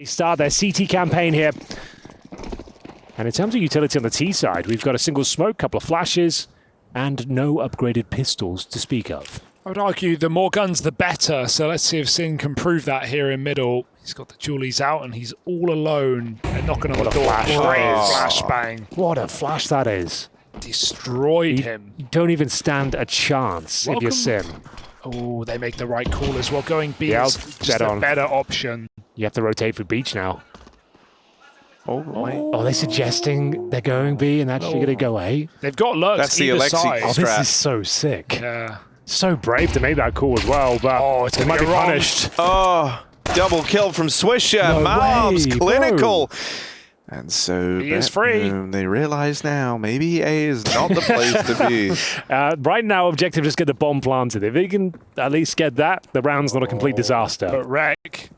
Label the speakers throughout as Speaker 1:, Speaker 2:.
Speaker 1: start their CT campaign here. And in terms of utility on the T side, we've got a single smoke, couple of flashes, and no upgraded pistols to speak of.
Speaker 2: I would argue the more guns, the better. So let's see if Sin can prove that here in middle. He's got the Julies out and he's all alone and knocking on the door. Flashbang.
Speaker 1: What a flash that is.
Speaker 2: Destroyed him.
Speaker 1: You don't even stand a chance if you're Sin.
Speaker 2: Oh, they make the right call as well. Going B is just a better option.
Speaker 1: You have to rotate for beach now.
Speaker 3: Oh,
Speaker 1: are they suggesting they're going B and actually going to go A?
Speaker 2: They've got lurks.
Speaker 3: That's the Alexi.
Speaker 1: Oh, this is so sick.
Speaker 2: Yeah.
Speaker 1: So brave to make that call as well, but it might be punished.
Speaker 3: Oh, double kill from Swisher.
Speaker 1: No
Speaker 3: Malbs,
Speaker 1: way,
Speaker 3: clinical. And so
Speaker 2: he is free.
Speaker 3: They realize now maybe A is not the place to be.
Speaker 1: Right now, objective just get the bomb planted. If he can at least get that, the round's not a complete disaster.
Speaker 2: But Wreck,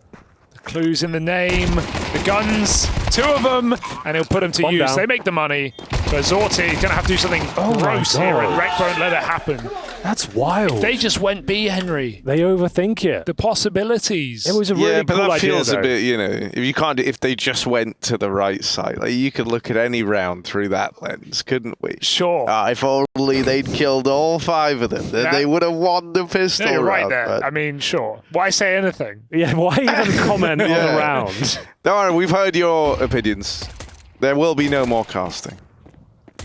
Speaker 2: the clues in the name, the guns, 2 of them, and he'll put them to use.
Speaker 1: Down.
Speaker 2: They make the money, but zorte is going to have to do something gross here, and Wreck won't let it happen.
Speaker 1: That's wild.
Speaker 2: They just went B, Henry.
Speaker 1: They overthink it.
Speaker 2: The possibilities.
Speaker 1: It was a really
Speaker 3: but
Speaker 1: cool
Speaker 3: that
Speaker 1: idea,
Speaker 3: feels
Speaker 1: though.
Speaker 3: a bit, if they just went to the right side, like you could look at any round through that lens, couldn't we?
Speaker 2: Sure.
Speaker 3: If only they'd killed all 5 of them, then they would have won the pistol
Speaker 2: You're right
Speaker 3: round,
Speaker 2: there.
Speaker 3: but...
Speaker 2: I mean, sure. Why say anything?
Speaker 1: Yeah, why even comment on the round?
Speaker 3: Don't worry, we've heard your opinions. There will be no more casting.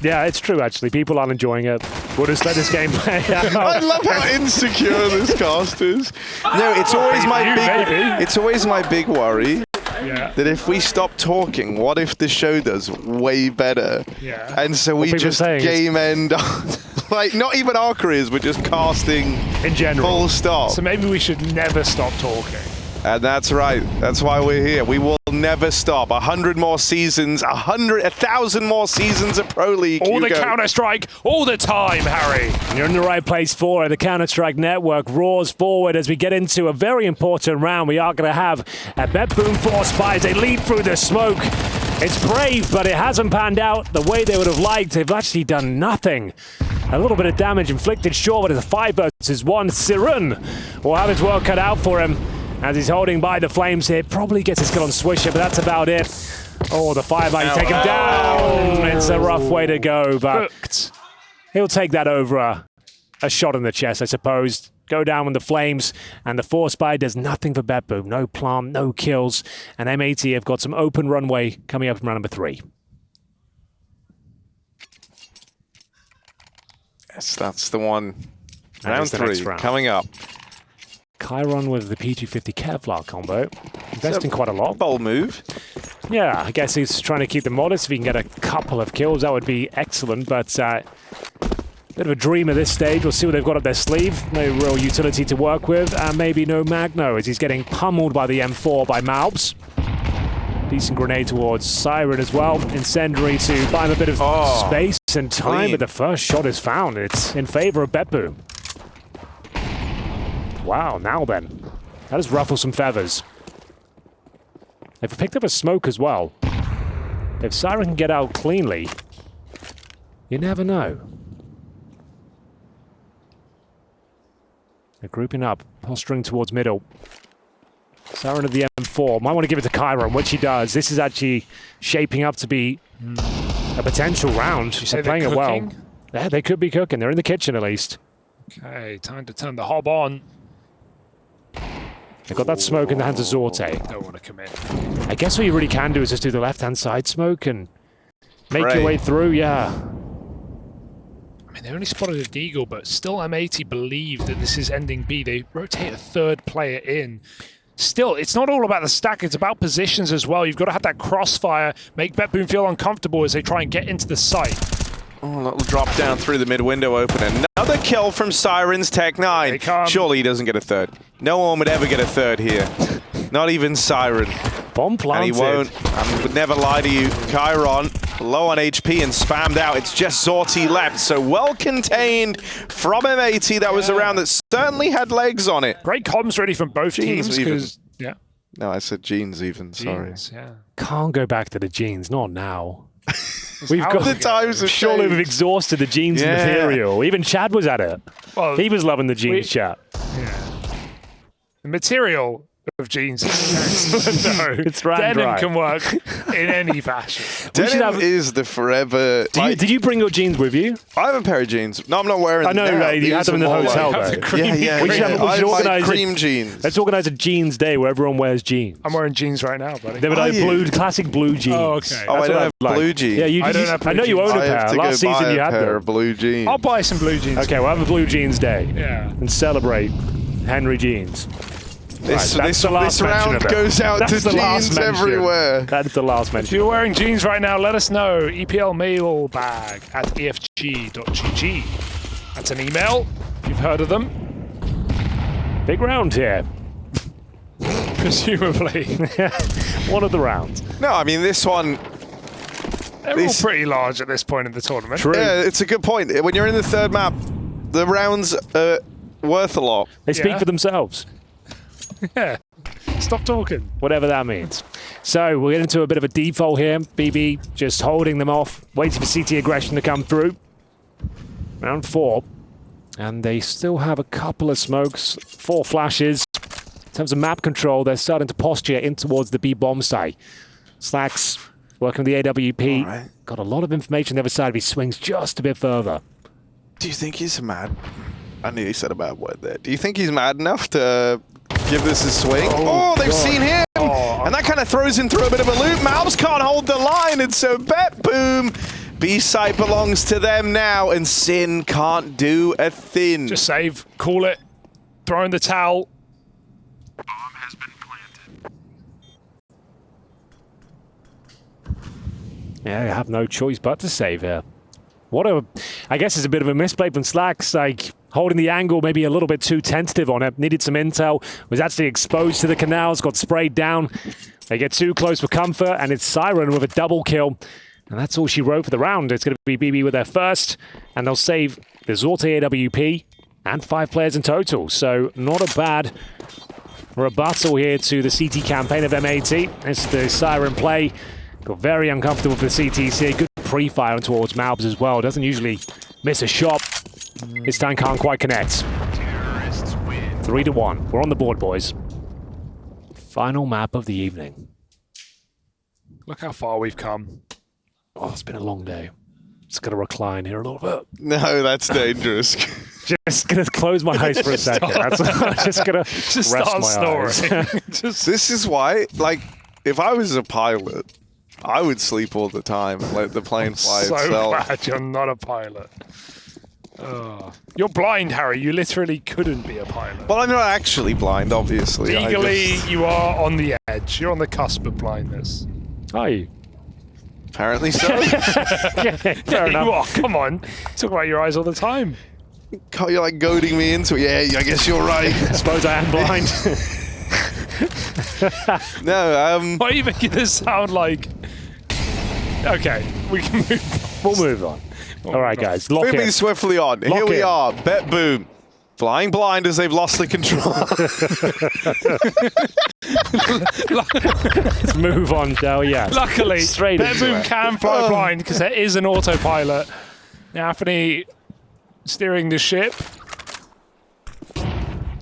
Speaker 1: Yeah, it's true, actually. People aren't enjoying it. We'll just let this game play out.
Speaker 3: I love how insecure this cast is. No, it's always my big worry.
Speaker 2: Yeah.
Speaker 3: That if we stop talking, what if the show does way better?
Speaker 2: Yeah.
Speaker 3: And so we just game end on, like, not even our careers, but just casting
Speaker 1: in general.
Speaker 3: Full stop.
Speaker 2: So maybe we should never stop talking.
Speaker 3: And that's right. That's why we're here. We will never stop. 100 more seasons, 1,000 more seasons of Pro League.
Speaker 2: All the Counter-Strike, all the time, Harry.
Speaker 1: You're in the right place for it. The Counter-Strike network roars forward as we get into a very important round. We are going to have a BetBoom force buys. They leap through the smoke. It's brave, but it hasn't panned out the way they would have liked. They've actually done nothing. A little bit of damage inflicted, sure, but it's a 5 versus 1. Siren will have his work cut out for him. As he's holding by the flames here, probably gets his kill on Swisher, but that's about it. Oh, the firebite, take him down. It's a rough way to go, but he'll take that over a shot in the chest, I suppose. Go down with the flames, and the force buy does nothing for BetBoom. No plant, no kills, and M80 have got some open runway coming up in round number 3.
Speaker 3: Yes, that's the one. Round 3 coming up.
Speaker 1: Chiron with the P250 Kevlar combo. Investing quite a lot.
Speaker 3: Bold move.
Speaker 1: Yeah, I guess he's trying to keep them modest. If he can get a couple of kills, that would be excellent. But bit of a dream at this stage. We'll see what they've got up their sleeve. No real utility to work with. And maybe no Magno as he's getting pummeled by the M4 by malbs. Decent grenade towards Siren as well. Incendiary to buy him a bit of space and time. But the first shot is found. It's in favor of BetBoom. Wow, now then. That has ruffled some feathers. They've picked up a smoke as well. If Siren can get out cleanly, you never know. They're grouping up, posturing towards middle. Siren of the M4 might want to give it to Chiron, which he does. This is actually shaping up to be a potential round. They're playing it well. Yeah, they could be cooking. They're in the kitchen at least.
Speaker 2: Okay, time to turn the hob on.
Speaker 1: They've got that smoke in the hands of Zorte.
Speaker 2: Don't want to commit.
Speaker 1: I guess what you really can do is just do the left-hand side smoke and make your way through, yeah.
Speaker 2: I mean, they only spotted a deagle, but still M80 believe that this is ending B. They rotate a 3rd player in. Still, it's not all about the stack, it's about positions as well. You've got to have that crossfire, make BetBoom feel uncomfortable as they try and get into the site.
Speaker 3: Oh, a little drop down through the mid window open. Another kill from Siren's Tech 9. Surely he doesn't get a 3rd. No one would ever get a 3rd here. Not even Siren.
Speaker 1: Bomb planted.
Speaker 3: And he won't. I would never lie to you. Chiron, low on HP and spammed out. It's just Zorte left. So well contained from M80. That was a round that certainly had legs on it.
Speaker 2: Great comms ready from both teams. Yeah.
Speaker 3: No, I said jeans even. Sorry.
Speaker 2: Yeah.
Speaker 1: Can't go back to the jeans. Not now. We've got
Speaker 3: the times of
Speaker 1: surely we've exhausted the jeans material. Even Chad was at it. Well, he was loving the jeans chat.
Speaker 2: Yeah. The material of jeans. No,
Speaker 1: It's ran
Speaker 2: denim
Speaker 1: dry.
Speaker 2: can work in any fashion.
Speaker 3: Denim is the forever.
Speaker 1: Did you bring your jeans with you?
Speaker 3: I have a pair of jeans. No, I'm not wearing
Speaker 1: I
Speaker 3: them
Speaker 1: know,
Speaker 3: now.
Speaker 1: you had them in the
Speaker 3: These are
Speaker 1: hotel,
Speaker 3: more
Speaker 1: though.
Speaker 2: The cream-
Speaker 3: Yeah.
Speaker 1: We should have- we
Speaker 3: I
Speaker 1: should
Speaker 3: like
Speaker 1: organise it.
Speaker 3: cream jeans.
Speaker 1: Let's organise a jeans day where everyone wears jeans.
Speaker 2: I'm wearing jeans right now, buddy.
Speaker 1: They were like classic blue jeans.
Speaker 2: Oh, okay.
Speaker 3: Oh, I
Speaker 1: That's
Speaker 3: don't
Speaker 1: what
Speaker 3: have
Speaker 1: like.
Speaker 3: blue jeans.
Speaker 1: Yeah, you,
Speaker 2: I don't
Speaker 1: you-
Speaker 2: have
Speaker 1: I know
Speaker 2: blue
Speaker 1: you own
Speaker 2: jeans.
Speaker 1: a
Speaker 3: I have
Speaker 1: pair.
Speaker 3: to
Speaker 1: Last
Speaker 3: go buy
Speaker 1: season you
Speaker 3: a
Speaker 1: had
Speaker 3: pair
Speaker 1: them.
Speaker 3: of blue jeans.
Speaker 2: I'll buy some blue jeans.
Speaker 1: Okay, we'll have a blue jeans day
Speaker 2: Yeah.
Speaker 1: and celebrate Henry jeans.
Speaker 3: This
Speaker 1: that's the last mention
Speaker 3: round
Speaker 1: of it.
Speaker 3: goes out
Speaker 1: That's
Speaker 3: to
Speaker 1: the last
Speaker 3: jeans
Speaker 1: mention.
Speaker 3: everywhere.
Speaker 1: That's the last
Speaker 2: If
Speaker 1: mention.
Speaker 2: you're wearing jeans right now, let us know. EPL mailbag at efg.gg. That's an email. If you've heard of them,
Speaker 1: Big round here.
Speaker 2: presumably.
Speaker 1: One of the rounds.
Speaker 3: No, I mean this one.
Speaker 2: They're all pretty large at this point in the tournament.
Speaker 1: True.
Speaker 3: Yeah, it's a good point. When you're in the third map, the rounds are worth a lot.
Speaker 1: They speak
Speaker 2: Yeah.
Speaker 1: for themselves,
Speaker 2: Yeah. Stop talking.
Speaker 1: whatever that means. So we'll get into a bit of a default here. BB just holding them off, waiting for CT aggression to come through. Round 4. And they still have a couple of smokes, 4 flashes. In terms of map control, they're starting to posture in towards the B bomb site. slaxz working with the AWP.
Speaker 3: All right.
Speaker 1: Got a lot of information on the other side if he swings just a bit further.
Speaker 3: Do you think he's mad? I knew he said a bad word there. Do you think he's mad enough to give this a swing? Oh, they've seen him! And that kind of throws him through a bit of a loop. Malbs can't hold the line, and so BetBoom. B-side belongs to them now, and Sin can't do a thing.
Speaker 2: Just save. Call it. Throw in the towel.
Speaker 1: Yeah, you have no choice but to save here. I guess it's a bit of a misplay from slaxz, like holding the angle maybe a little bit too tentative on it. Needed some intel, was actually exposed to the canals, got sprayed down. They get too close for comfort, and it's Siren with a double kill. And that's all she wrote for the round. It's going to be BB with their first, and they'll save the Zorte AWP and 5 players in total. So not a bad rebuttal here to the CT campaign of M80. It's the Siren play. Got very uncomfortable for the CTs here. Good pre-fire towards malbs as well. Doesn't usually miss a shot. This time can't quite connect. 3-1. We're on the board, boys. Final map of the evening.
Speaker 2: Look how far we've come.
Speaker 1: Oh, it's been a long day. Just gonna recline here a little bit.
Speaker 3: No, that's dangerous.
Speaker 1: Just gonna close my eyes for a second. I'm just gonna
Speaker 2: Just
Speaker 1: rest
Speaker 2: start
Speaker 1: my
Speaker 2: snoring.
Speaker 1: eyes.
Speaker 2: Just
Speaker 3: This is why, like, if I was a pilot, I would sleep all the time and let the plane fly
Speaker 2: so
Speaker 3: itself.
Speaker 2: glad you're not a pilot. Oh. You're blind, Harry. You literally couldn't be a pilot.
Speaker 3: Well, I'm not actually blind, obviously. I
Speaker 2: Legally,
Speaker 3: just-
Speaker 2: you are on the edge. You're on the cusp of blindness.
Speaker 1: Are you?
Speaker 3: apparently so.
Speaker 1: Yeah, fair
Speaker 2: You
Speaker 1: enough.
Speaker 2: are. Come on. Talk about your eyes all the time.
Speaker 3: God, you're like goading me into it. Yeah, I guess you're right.
Speaker 1: I suppose I am blind.
Speaker 3: No,
Speaker 2: Why are you making this sound like... Okay, we can move on.
Speaker 1: We'll move on. All right, guys, lock
Speaker 3: moving
Speaker 1: in.
Speaker 3: swiftly on. Here
Speaker 1: Lock
Speaker 3: we
Speaker 1: in.
Speaker 3: are. BetBoom. Flying blind as they've lost the control.
Speaker 1: Let's move on, shall we? Yeah.
Speaker 2: Luckily,
Speaker 1: Straight into
Speaker 2: BetBoom
Speaker 1: it.
Speaker 2: can fly blind because there is an autopilot. Now, Anthony steering the ship.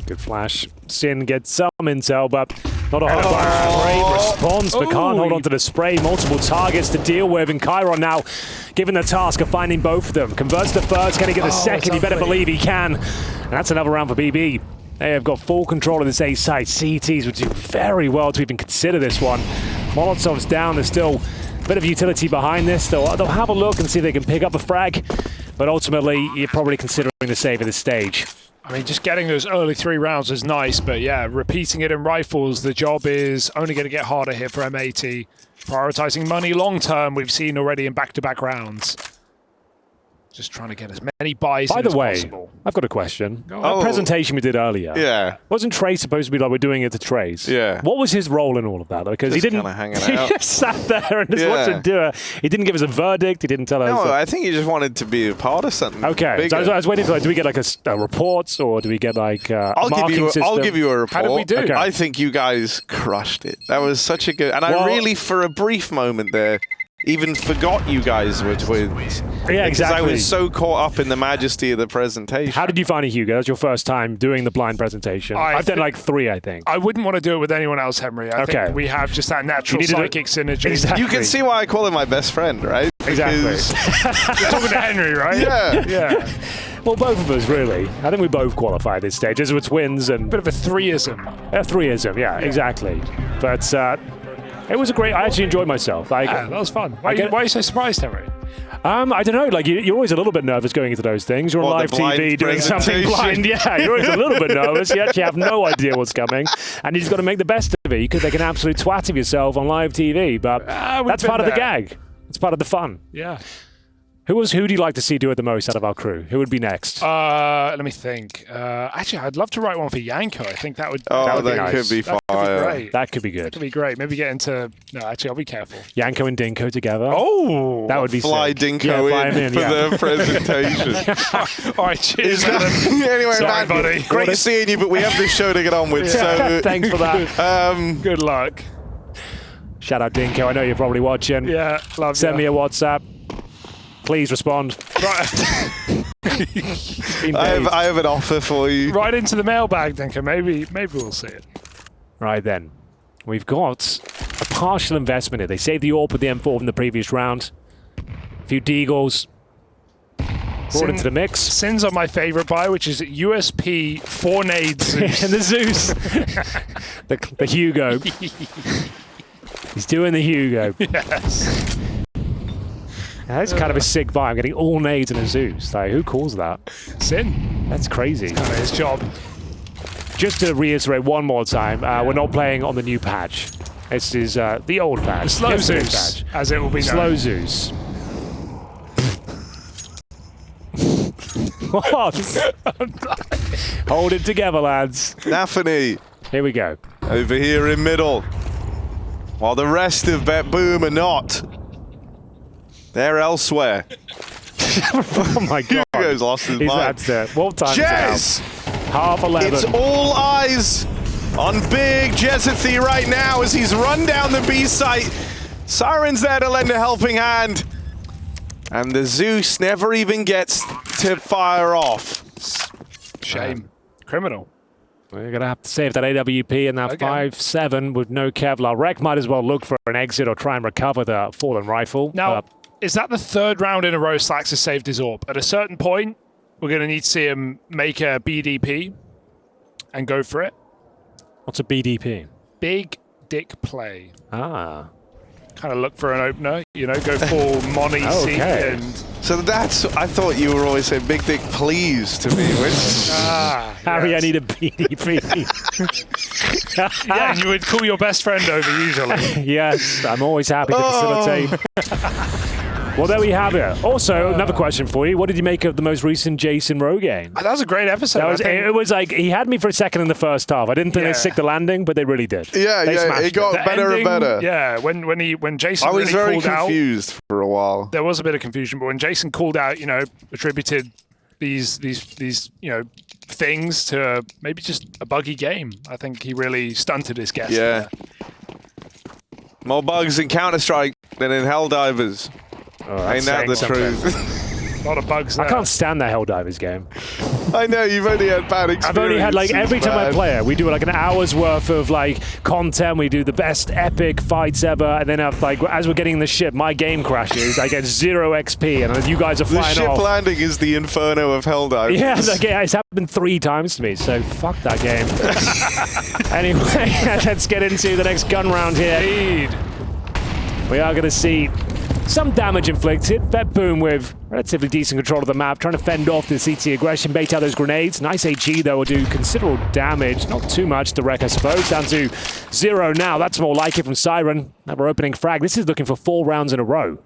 Speaker 1: Good flash. Sin gets some intel, but not a whole lot. Great response, but can't hold on to the spray. Multiple targets to deal with, and Chiron now given the task of finding both of them. Converts the first, can he get the second? He better
Speaker 2: ugly.
Speaker 1: believe he can. And that's another round for BB. They have got full control of this A site. CTs would do very well to even consider this one. Molotov's down. There's still a bit of utility behind this. They'll have a look and see if they can pick up a frag. But ultimately, you're probably considering the save at this stage.
Speaker 2: I mean, just getting those early 3 rounds is nice, but yeah, repeating it in rifles, the job is only going to get harder here for M80. Prioritizing money long term, we've seen already in back-to-back rounds. Just trying to get as many buys
Speaker 1: By
Speaker 2: in
Speaker 1: the
Speaker 2: as
Speaker 1: way,
Speaker 2: possible.
Speaker 1: I've got a question.
Speaker 2: Go
Speaker 1: That
Speaker 3: on.
Speaker 1: presentation we did earlier.
Speaker 3: Yeah.
Speaker 1: Wasn't Trey supposed to be like we're doing it to Trace?
Speaker 3: Yeah.
Speaker 1: What was his role in all of that? Though? Because he
Speaker 3: Just
Speaker 1: didn't.
Speaker 3: kinda hanging
Speaker 1: He
Speaker 3: out.
Speaker 1: just sat there and just
Speaker 3: Yeah.
Speaker 1: watched him do it. He didn't give us a verdict. He didn't tell us.
Speaker 3: No, I think he just wanted to be a part of something.
Speaker 1: Okay,
Speaker 3: bigger.
Speaker 1: so I was waiting for. Like, do we get like a report, or do we get like a
Speaker 3: I'll
Speaker 1: marking system?
Speaker 3: give you a report.
Speaker 2: How did we do?
Speaker 1: Okay.
Speaker 3: I think you guys crushed it. That was such a good. And I
Speaker 1: Well-
Speaker 3: really, for a brief moment there, even forgot you guys were twins.
Speaker 1: Yeah, exactly.
Speaker 3: Because I was so caught up in the majesty of the presentation.
Speaker 1: How did you find it, Hugo? That was your first time doing the blind presentation. I've done like 3, I think.
Speaker 2: I wouldn't want to do it with anyone else, Henry. I think we have just that natural psychic synergy.
Speaker 1: Exactly.
Speaker 3: You can see why I call him my best friend, right?
Speaker 1: Exactly.
Speaker 2: You're talking to Henry, right?
Speaker 3: Yeah.
Speaker 1: Well, both of us, really. I think we both qualify at this stage, as we're twins and...
Speaker 2: Bit of a threeism.
Speaker 1: A threeism, yeah, exactly. But it was a great... I actually enjoyed myself.
Speaker 2: That was fun. Why are you so surprised, Henry?
Speaker 1: I don't know. Like you're always a little bit nervous going into those things. You're on live TV doing something blind. Yeah, you're always a little bit nervous. You actually have no idea what's coming, and you just got to make the best of it. You could make an absolute twat of yourself on live TV, but that's part of the gag. It's part of the fun.
Speaker 2: Yeah.
Speaker 1: Who do you like to see do it the most out of our crew? Who would be next?
Speaker 2: Let me think. Actually, I'd love to write one for Yanko. I think that would.
Speaker 3: Oh,
Speaker 2: be nice.
Speaker 3: could be fire.
Speaker 1: That could be good.
Speaker 2: That could be great. Maybe get into. No, actually, I'll be careful.
Speaker 1: Yanko and Dinko together.
Speaker 2: Oh,
Speaker 1: that would be
Speaker 3: fly
Speaker 1: sick.
Speaker 3: Dinko in for the presentation.
Speaker 2: All right, cheers.
Speaker 3: Anyway,
Speaker 2: sorry,
Speaker 3: man,
Speaker 2: buddy.
Speaker 3: great seeing you, but we have this show to get on with. So
Speaker 1: thanks for that.
Speaker 2: Good luck.
Speaker 1: Shout out Dinko. I know you're probably watching.
Speaker 2: Yeah, love
Speaker 1: Send me a WhatsApp. Please respond.
Speaker 2: Right.
Speaker 3: I have an offer for you.
Speaker 2: Right into the mailbag, Dinko. Maybe we'll see it.
Speaker 1: Right then. We've got a partial investment here. They saved the AWP with the M4 from the previous round. A few deagles brought into the mix.
Speaker 2: Sins on my favorite buy, which is USP 4 nades.
Speaker 1: And the Zeus. the Hugo. He's doing the Hugo.
Speaker 2: Yes.
Speaker 1: That's kind of a sick buy. I'm getting all nades and a Zeus. Like, who calls that?
Speaker 2: Sin.
Speaker 1: That's crazy.
Speaker 2: It's kind of his job.
Speaker 1: Just to reiterate one more time, we're not playing on the new patch. This is the old patch.
Speaker 2: The slow Zeus, as it will be known.
Speaker 1: Slow Zeus. What? Hold it together, lads.
Speaker 3: Nafany.
Speaker 1: Here we go.
Speaker 3: Over here in middle. While the rest of BetBoom are not. They're elsewhere.
Speaker 1: Oh my God.
Speaker 3: Hugo's lost his mind.
Speaker 1: That's it. What time
Speaker 3: Jez!
Speaker 1: is it now? 11:30.
Speaker 3: It's all eyes on big Jezathy right now as he's run down the B site. Siren's there to lend a helping hand. And the Zeus never even gets to fire off.
Speaker 2: Shame. Criminal.
Speaker 1: We're going to have to save that AWP and that 5-7 with no Kevlar. Rek might as well look for an exit or try and recover the fallen rifle.
Speaker 2: Now, is that the 3rd round in a row slaxz has saved his AWP? At a certain point, we're going to need to see him make a BDP and go for it.
Speaker 1: What's a BDP?
Speaker 2: Big dick play.
Speaker 1: Ah.
Speaker 3: kind of look for an opener, you know, go full Monty seek. And
Speaker 2: so that's, I thought you were always saying big dick please to me, which...
Speaker 1: Harry, yes. I need a BDP.
Speaker 2: Yeah, you would call your best friend over usually.
Speaker 1: Yes, I'm always happy to facilitate. Well, there we have it. Also, another question for you. What did you make of the most recent Jason Rowe game?
Speaker 2: That was a great episode.
Speaker 1: It was like, he had me for a second in the first half. I didn't think they'd stick the landing, but they really did.
Speaker 3: Yeah, it got better and better.
Speaker 2: Yeah, when Jason
Speaker 3: I was
Speaker 2: really
Speaker 3: very confused for a while.
Speaker 2: There was a bit of confusion, but when Jason called out, you know, attributed these you know, things to maybe just a buggy game, I think he really stunted his guess.
Speaker 3: Yeah. More bugs in Counter-Strike than in Helldivers.
Speaker 1: Oh,
Speaker 3: ain't that the truth?
Speaker 2: A lot of bugs there.
Speaker 1: I can't stand that Helldivers game.
Speaker 3: I know, you've only had bad experiences.
Speaker 1: I've only had, like, every time I play it, we do like an hour's worth of like content. We do the best epic fights ever, and then like as we're getting in the ship, my game crashes. I get 0 XP, and you guys are flying off.
Speaker 3: The ship landing is the inferno of Helldivers.
Speaker 1: Yeah, it's happened 3 times to me, so fuck that game. Anyway, let's get into the next gun round here.
Speaker 2: Indeed.
Speaker 1: We are going to see some damage inflicted. BetBoom with relatively decent control of the map, trying to fend off the CT aggression, bait out those grenades. Nice HE, though, will do considerable damage. Not too much to wreck, I suppose. Down to 0 now. That's more like it from Siren. Another opening frag. This is looking for 4 rounds in a row.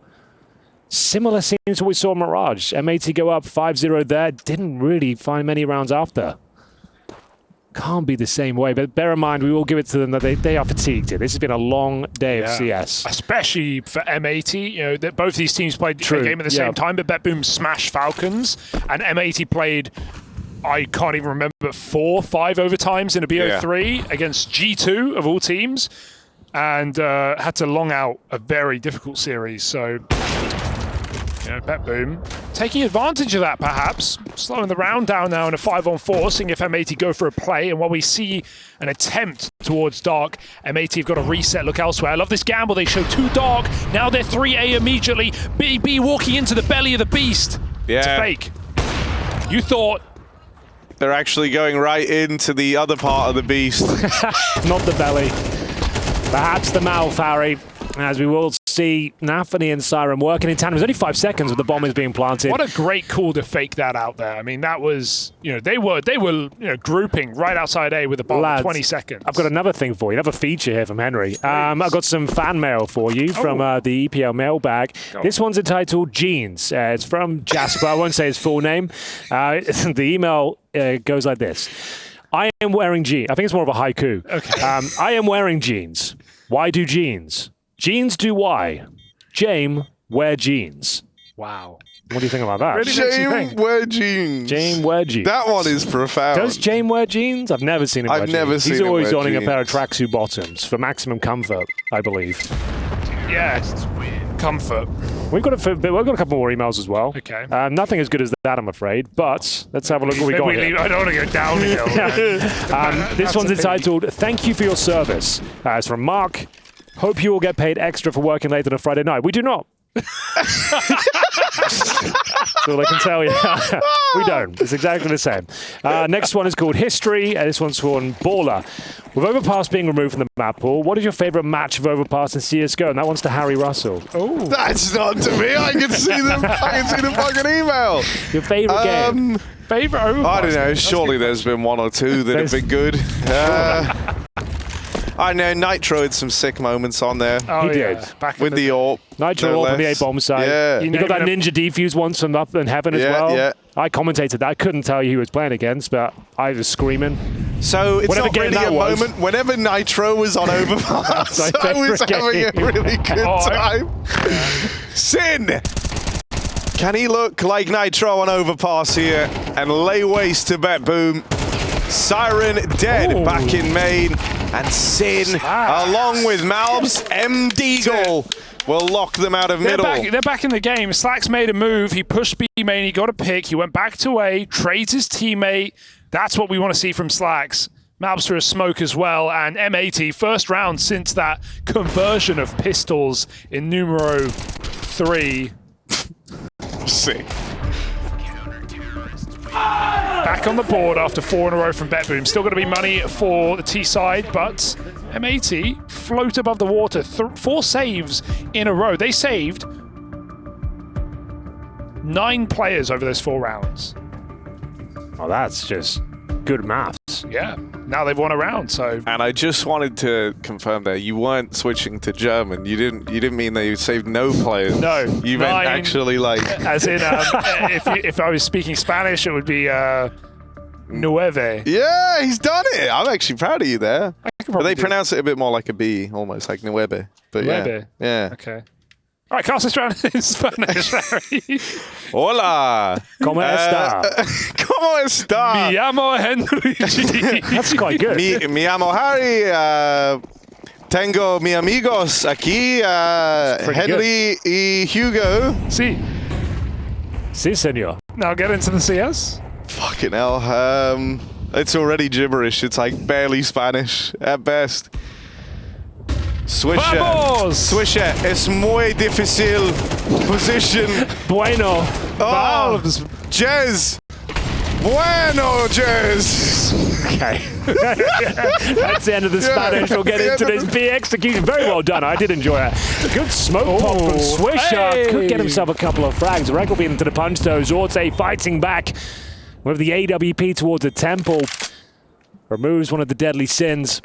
Speaker 1: Similar scenes to what we saw in Mirage. M80 go up 5-0 there. Didn't really find many rounds after. Can't be the same way, but bear in mind, we will give it to them that they are fatigued. This has been a long day of CS.
Speaker 2: Especially for M80, you know, that both these teams played a game at the same time, but BetBoom smashed Falcons, and M80 played, I can't even remember, 4-5 overtimes in a BO3 against G2 of all teams. and had to long out a very difficult series. So, BetBoom taking advantage of that, perhaps. Slowing the round down now in a 5-on-4, seeing if M80 go for a play. And while we see an attempt towards Dark, M80 have got to reset, look elsewhere. I love this gamble. They show 2 Dark. Now they're 3A immediately. BB walking into the belly of the beast.
Speaker 3: Yeah.
Speaker 2: It's a fake. You thought.
Speaker 3: They're actually going right into the other part of the beast.
Speaker 1: Not the belly. Perhaps the mouth, Harry. As we will see Nafany and Siren working in tandem. It was only 5 seconds with the bomb is being planted.
Speaker 2: What a great call to fake that out there. I mean, that was, they were grouping right outside A with the bomb in 20 seconds.
Speaker 1: I've got another thing for you, another feature here from Henry. I've got some fan mail for you from the EPL mailbag. This one's entitled Jeans. It's from Jasper. I won't say his full name. The email goes like this. I am wearing jeans. I think it's more of a haiku.
Speaker 2: Okay.
Speaker 1: I am wearing jeans. Why do jeans? Jeans do why? Jame, wear jeans.
Speaker 2: Wow.
Speaker 1: What do you think about that?
Speaker 2: Really makes you
Speaker 3: Jame,
Speaker 2: think.
Speaker 3: wear jeans.
Speaker 1: Jame, wear jeans.
Speaker 3: That one is profound.
Speaker 1: Does Jame wear jeans? I've never seen him wear jeans.
Speaker 3: I've never seen
Speaker 1: He's
Speaker 3: him
Speaker 1: always
Speaker 3: wear
Speaker 1: donning a
Speaker 3: jeans.
Speaker 1: pair of tracksuit bottoms for maximum comfort, I believe.
Speaker 2: Yeah, comfort.
Speaker 1: We've got a couple more emails as well.
Speaker 2: Okay.
Speaker 1: Nothing as good as that, I'm afraid. But let's have a look what we got here.
Speaker 2: I don't want to go downhill.
Speaker 1: This one's entitled, Thank You for Your Service. It's from Mark. Hope you all get paid extra for working late on a Friday night. We do not. That's all I can tell you. We don't. It's exactly the same. Next one is called History. This one's called Baller. With Overpass being removed from the map pool, what is your favorite match of Overpass in CSGO? And that one's to Harry Russell.
Speaker 2: Oh,
Speaker 3: That's not to me. I can see the fucking email.
Speaker 1: Your favorite game?
Speaker 2: favorite Overpass?
Speaker 3: I don't know. Surely there's been one or two that have been good. I know Nitro had some sick moments on there.
Speaker 2: Oh,
Speaker 1: He
Speaker 2: yeah.
Speaker 1: did.
Speaker 2: Back in
Speaker 3: With the AWP.
Speaker 1: Nitro
Speaker 3: no
Speaker 1: on the
Speaker 3: less.
Speaker 1: A-bomb side.
Speaker 3: Yeah.
Speaker 1: You got that ninja defuse once from up in heaven as well.
Speaker 3: Yeah.
Speaker 1: I commentated that. I couldn't tell you who he was playing against, but I was screaming.
Speaker 3: So it's
Speaker 1: Whatever
Speaker 3: not
Speaker 1: game
Speaker 3: really
Speaker 1: that
Speaker 3: a
Speaker 1: was.
Speaker 3: moment. Whenever Nitro was on Overpass,
Speaker 1: My
Speaker 3: I was
Speaker 1: favourite
Speaker 3: having a
Speaker 1: game.
Speaker 3: really good time. Sin! Can he look like Nitro on Overpass here and lay waste to BetBoom? Siren dead back in main, and Sin, along with malbsMd will lock them out of middle.
Speaker 2: They're back in the game. slaxz made a move. He pushed B main. He got a pick. He went back to A, trades his teammate. That's what we want to see from slaxz. malbs through a smoke as well. And M80, first round since that conversion of pistols in numero 3.
Speaker 3: Sick.
Speaker 2: Back on the board after 4 in a row from BetBoom. Still going to be money for the T side, but M80 float above the water. 4 saves in a row. They saved 9 players over those 4 rounds.
Speaker 1: Oh, that's just good maths.
Speaker 2: Yeah. Now they've won a round, so...
Speaker 3: And I just wanted to confirm there, you weren't switching to German. You didn't mean that you saved no players.
Speaker 2: No.
Speaker 3: You meant
Speaker 2: 9,
Speaker 3: actually like...
Speaker 2: As in, if I was speaking Spanish, it would be nueve.
Speaker 3: Yeah, he's done it. I'm actually proud of you there. But they
Speaker 2: do.
Speaker 3: pronounce it a bit more like a B, almost like nueve. But
Speaker 2: Nueve.
Speaker 3: yeah.
Speaker 2: Okay. All right, cast this round in Spanish, Harry.
Speaker 3: Hola.
Speaker 1: ¿Cómo está?
Speaker 3: ¿Cómo está?
Speaker 2: Me llamo Henry G.
Speaker 1: That's quite good.
Speaker 3: Me llamo Harry. Tengo mi amigos aquí, Henry y Hugo.
Speaker 2: See,
Speaker 1: Si, senor.
Speaker 2: now get into the CS.
Speaker 3: Fucking hell. It's already gibberish. It's like barely Spanish at best. Swisher.
Speaker 2: Vamos!
Speaker 3: Swisher. Es muy difícil position.
Speaker 1: Bueno.
Speaker 3: Oh, Jez. Bueno, Jez.
Speaker 1: Okay. That's the end of the Spanish. We'll get into this B execution. Very well done. I did enjoy that. Good smoke pop from Swisher.
Speaker 2: Hey.
Speaker 1: Could get himself a couple of frags. Reg will be into the punch though. Zorte fighting back with the AWP towards the temple. Removes one of the deadly sins.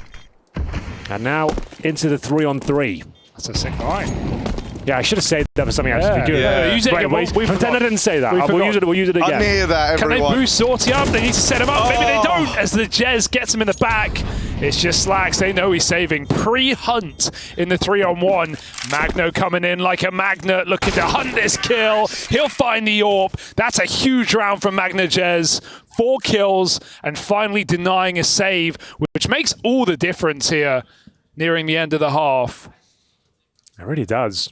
Speaker 1: And now into the 3-on-3.
Speaker 2: That's a sick line.
Speaker 1: Yeah, I should have saved that for something actually good.
Speaker 3: Yeah.
Speaker 2: Use it
Speaker 1: Right,
Speaker 2: again. We
Speaker 1: pretend I didn't say that. We'll use it
Speaker 3: I
Speaker 1: again.
Speaker 3: near that,
Speaker 2: Can they
Speaker 3: everyone.
Speaker 2: boost Zorte up? They need to set him up. Maybe they don't, as the Jez gets him in the back. It's just slaxz. They know he's saving. Pre-hunt in the 3-on-1. Magno coming in like a magnet, looking to hunt this kill. He'll find the AWP. That's a huge round from Magna Jez. 4 kills and finally denying a save, which makes all the difference here. nearing the end of the half.
Speaker 1: It really does.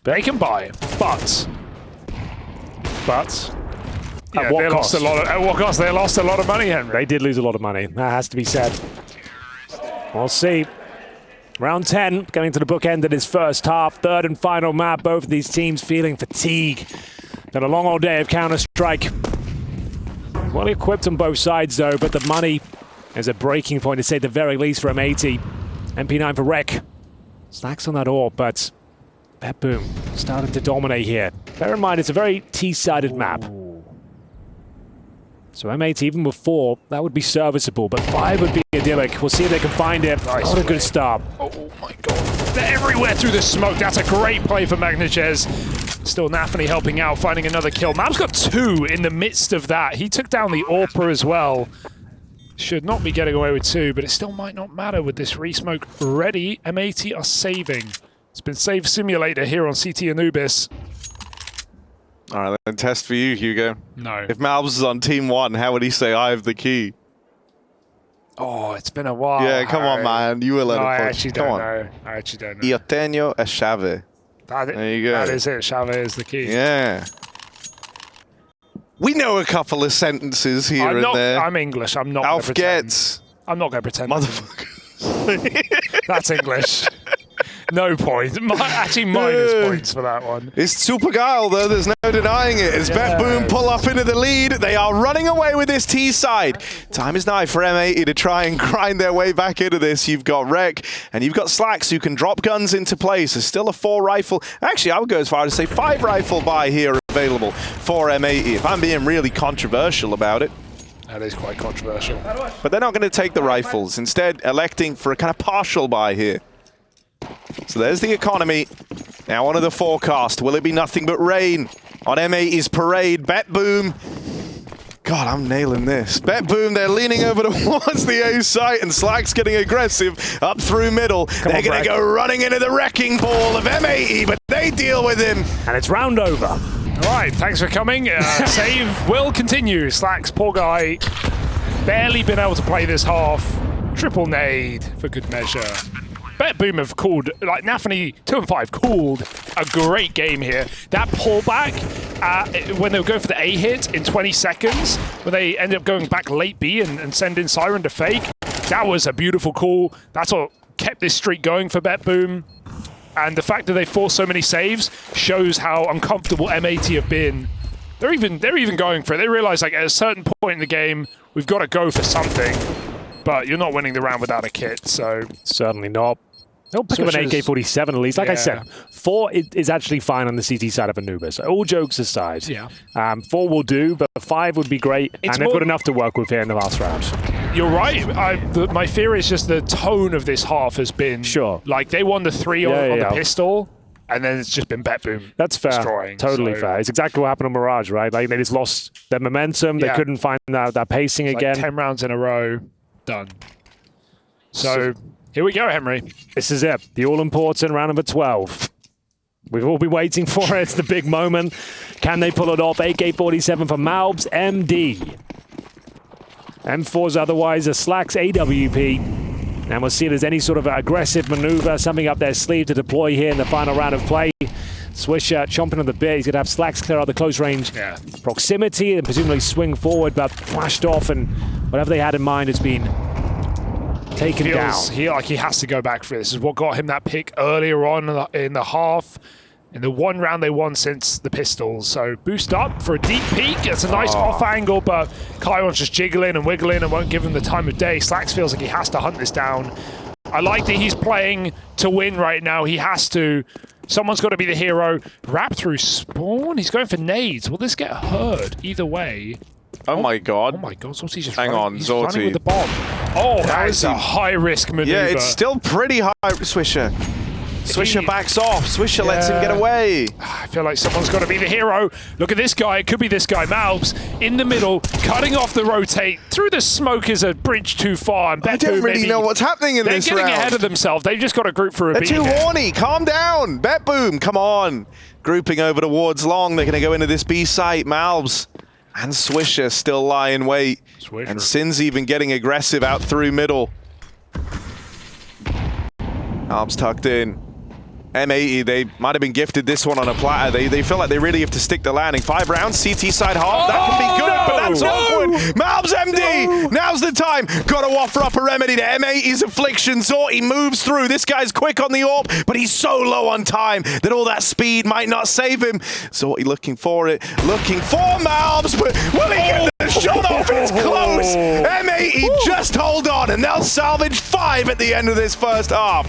Speaker 2: They can buy, but
Speaker 1: at what cost?
Speaker 2: At what cost? They lost a lot of money, Henry.
Speaker 1: They did lose a lot of money. That has to be said. We'll see. Round 10, going to the bookend of this first half. Third and final map. Both of these teams feeling fatigue. Been a long old day of Counter-Strike. Well equipped on both sides, though, but the money is a breaking point, to say the very least, for M80. MP9 for Wreck. slaxz on that AWP, but BetBoom started to dominate here. Bear in mind, it's a very T-sided map. So M80, even with 4, that would be serviceable, but 5 would be idyllic. We'll see if they can find it.
Speaker 2: Nice.
Speaker 1: What a good start.
Speaker 2: Oh my god. They're everywhere through the smoke. That's a great play for Magnachez. Still Nafany helping out, finding another kill. Mav's got 2 in the midst of that. He took down the AWPer as well. Should not be getting away with 2, but it still might not matter with this resmoke ready. M80 are saving. It's been save simulator here on CT Anubis.
Speaker 3: All right, then test for you, Hugo.
Speaker 2: No.
Speaker 3: If malbs is on team 1, how would he say, I have the key?
Speaker 2: Oh, it's been a while.
Speaker 3: Yeah, come on, man. You will let
Speaker 2: No,
Speaker 3: it
Speaker 2: I
Speaker 3: push.
Speaker 2: actually
Speaker 3: Come
Speaker 2: don't
Speaker 3: on.
Speaker 2: know. I actually don't know.
Speaker 3: Io tengo a chave. There you go.
Speaker 2: That is it. Chave is the key.
Speaker 3: Yeah. We know a couple of sentences here and there.
Speaker 2: I'm English. I'm not going to
Speaker 3: Alf
Speaker 2: pretend.
Speaker 3: gets.
Speaker 2: I'm not going to pretend.
Speaker 3: Motherfucker.
Speaker 2: That's English. No point. Actually, minus points for that one.
Speaker 3: It's super guile, though. There's no denying it. As BetBoom pull up into the lead, they are running away with this T side. Time is now for M80 to try and grind their way back into this. You've got Wreck and you've got slaxz who can drop guns into place. There's still a 4 rifle. Actually, I would go as far as to say 5 rifle buy here available for M80. If I'm being really controversial about it.
Speaker 2: That is quite controversial.
Speaker 3: But they're not going to take the rifles. Instead, electing for a kind of partial buy here. So there's the economy. Now onto the forecast. Will it be nothing but rain on M80's parade? BetBoom. God, I'm nailing this. BetBoom, they're leaning over towards the A site, and slaxz getting aggressive up through middle. They're going to go running into the wrecking ball of M80, but they deal with him.
Speaker 1: And it's round over.
Speaker 2: All right, thanks for coming. Save will continue. slaxz, poor guy, barely been able to play this half. Triple nade for good measure. BetBoom have called, like Nafany 2 and 5 called a great game here. That pullback, when they were going for the A hit in 20 seconds, when they ended up going back late B and sending Siren to fake, that was a beautiful call. That's what kept this streak going for BetBoom. And the fact that they forced so many saves shows how uncomfortable M80 have been. They're even going for it. They realize, like, at a certain point in the game, we've got to go for something. But you're not winning the round without a kit, so
Speaker 1: certainly not. They'll pick up an AK-47 at least. Like I said, 4 is actually fine on the CT side of Anubis. All jokes aside. 4 will do, but 5 would be great. And they've got enough to work with here in the last round.
Speaker 2: You're right. My fear is just the tone of this half has been... Like, they won the 3 on the pistol, and then it's just been BetBoom.
Speaker 1: That's fair.
Speaker 2: Destroying,
Speaker 1: totally fair. It's exactly what happened on Mirage, right? Like, they just lost their momentum. They couldn't find that pacing again.
Speaker 2: 10 rounds in a row. Done. So here we go, Henry.
Speaker 1: This is it. The all-important round number 12. We've all been waiting for it. It's the big moment. Can they pull it off? AK-47 for malbsMd. M4's otherwise a slaxz AWP. And we'll see if there's any sort of aggressive maneuver, something up their sleeve to deploy here in the final round of play. Swisher chomping on the bit. He's going to have slaxz clear out the close range proximity and presumably swing forward, but flashed off, and whatever they had in mind has been taken down.
Speaker 2: He has to go back for it. This is what got him that pick earlier on in the half. In the 1 round they won since the pistols. So boost up for a deep peek. It's a nice off angle, but Kaion's just jiggling and wiggling and won't give him the time of day. slaxz feels like he has to hunt this down. I like that he's playing to win right now. He has to. Someone's got to be the hero. Wrap through spawn. He's going for nades. Will this get heard? Either way.
Speaker 3: Oh my god.
Speaker 2: Oh my god. Zorte's just
Speaker 3: Hang on,
Speaker 2: he's
Speaker 3: Zorte.
Speaker 2: running with the bomb. Oh, that is a high-risk maneuver.
Speaker 3: Yeah, it's still pretty high. Swisher. Swisher backs off. Swisher lets him get away.
Speaker 2: I feel like someone's got to be the hero. Look at this guy. It could be this guy. malbs in the middle, cutting off the rotate. Through the smoke is a bridge too far. And
Speaker 3: I don't really know what's happening in this round.
Speaker 2: They're getting ahead of themselves. They've just got to group for a
Speaker 3: They're
Speaker 2: beat.
Speaker 3: too horny. Calm down. BetBoom, come on. Grouping over towards long. They're going to go into this B site. malbs and Swisher still lie in wait. And Sin's even getting aggressive out through middle. Arms tucked in. M80, they might have been gifted this one on a platter. They feel like they really have to stick the landing. 5 rounds, CT side half. That can be good, but that's awkward. malbsMd, now's the time. Got to offer up a remedy to M80's affliction. Zorte moves through. This guy's quick on the AWP, but he's so low on time that all that speed might not save him. Zorte looking for it, looking for malbs, but will he get the shot off? It's close. M80 just hold on, and they'll salvage 5 at the end of this first half.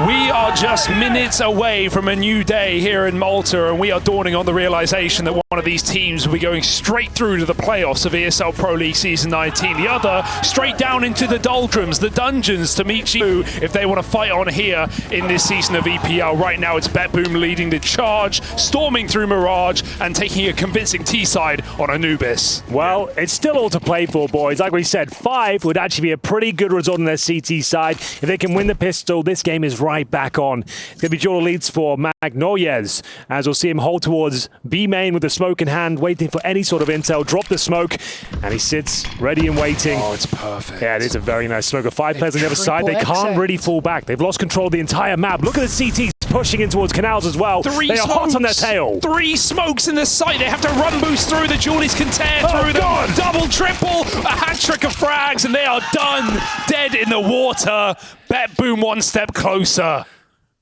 Speaker 2: We are just minutes away from a new day here in Malta, and we are dawning on the realization that one of these teams will be going straight through to the playoffs of ESL Pro League Season 19. The other straight down into the doldrums, the dungeons, to meet you if they want to fight on here in this season of EPL. Right now it's BetBoom leading the charge, storming through Mirage and taking a convincing T-side on Anubis.
Speaker 1: Well, it's still all to play for, boys. Like we said, 5 would actually be a pretty good result on their CT side. If they can win the pistol, this game is right back on. It's going to be dual leads for Magnoyes, as we'll see him hold towards B main with the smoke in hand, waiting for any sort of intel. Drop the smoke, and he sits ready and waiting.
Speaker 2: Oh, it's perfect.
Speaker 1: Yeah, it is a very nice smoke. 5 players on the other side. They can't really fall back. They've lost control of the entire map. Look at the CTs pushing in towards canals as well. They are hot on their tail.
Speaker 2: 3 smokes in the site. They have to run boost through. The Julies can tear through them. Double, triple, a hat trick of frags, and they are done. Dead in the water. BetBoom one step closer.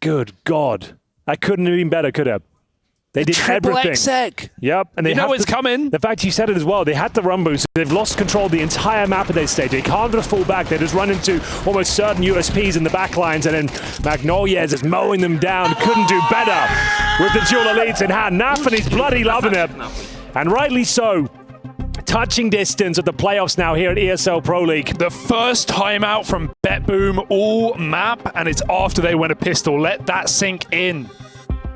Speaker 1: Good God. That couldn't have been better, could it? They did
Speaker 2: Triple
Speaker 1: everything.
Speaker 2: exec.
Speaker 1: Yep. And they
Speaker 2: You know
Speaker 1: have
Speaker 2: it's coming.
Speaker 1: The fact you said it as well, they had the run boost. They've lost control of the entire map at this stage. They can't just fall back. They just run into almost certain USPs in the back lines, and then Magnolias is mowing them down. Couldn't do better with the dual elites in hand. Nafany's bloody loving it. And rightly so. Touching distance of the playoffs now here at ESL Pro League.
Speaker 2: The first timeout from BetBoom all map, and it's after they went a pistol. Let that sink in.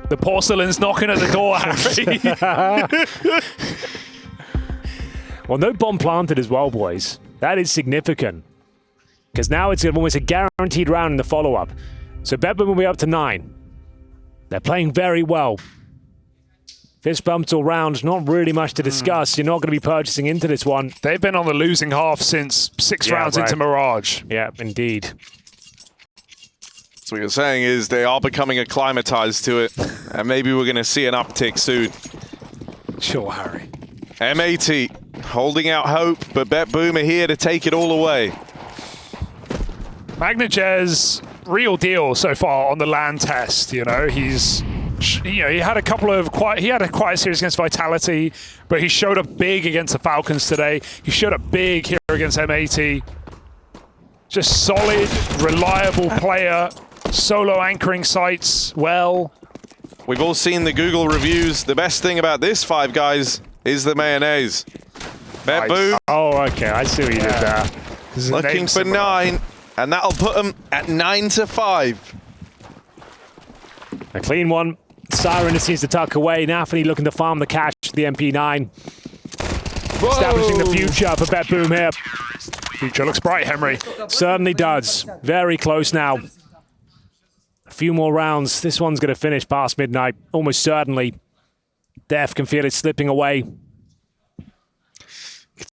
Speaker 2: The porcelain's knocking at the door, Harry.
Speaker 1: Well, no bomb planted as well, boys. That is significant. Because now it's almost a guaranteed round in the follow-up. So BetBoom will be up to 9. They're playing very well. Fist bumps all round, not really much to discuss. You're not going to be purchasing into this one.
Speaker 2: They've been on the losing half since 6 rounds into Mirage.
Speaker 1: Yeah, indeed.
Speaker 3: So what you're saying is they are becoming acclimatized to it, and maybe we're going to see an uptick soon.
Speaker 2: Sure, Harry.
Speaker 3: M80 holding out hope, but BetBoom are here to take it all away.
Speaker 2: Magnajez, real deal so far on the land test. You know, he had a couple of he had a quiet series against Vitality, but he showed up big against the Falcons today. He showed up big here against M80. Just solid, reliable player. Solo anchoring sites well.
Speaker 3: We've all seen the Google reviews. The best thing about this Five Guys is the mayonnaise. BetBoom.
Speaker 1: Oh, okay. I see what you did there.
Speaker 3: Looking for 9, and that'll put them at 9-5.
Speaker 1: A clean one. Siren seems to tuck away. Nafany looking to farm the cash with the MP9. Whoa. Establishing the future for BetBoom here.
Speaker 2: Future looks bright, Henry.
Speaker 1: Certainly does. Very close now. A few more rounds. This one's going to finish past midnight, almost certainly. Def can feel it slipping away.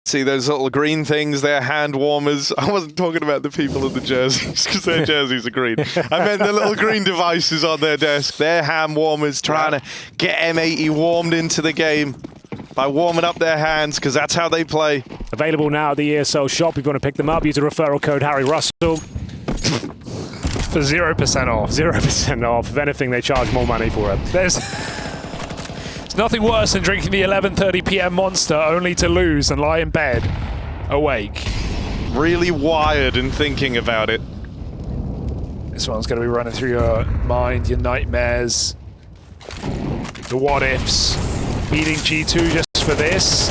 Speaker 3: See those little green things, they're hand warmers. I wasn't talking about the people in the jerseys because their jerseys are green. I meant the little green devices on their desk. They're hand warmers trying to get M80 warmed into the game by warming up their hands, because that's how they play.
Speaker 1: Available now at the ESL shop. If you want to pick them up, use the referral code Harry Russell.
Speaker 2: For 0% off.
Speaker 1: 0% off. If anything, they charge more money for it.
Speaker 2: There's nothing worse than drinking the 11:30 p.m. Monster only to lose and lie in bed awake.
Speaker 3: Really wired and thinking about it.
Speaker 2: This one's going to be running through your mind, your nightmares, the what-ifs. Beating G2 just for this.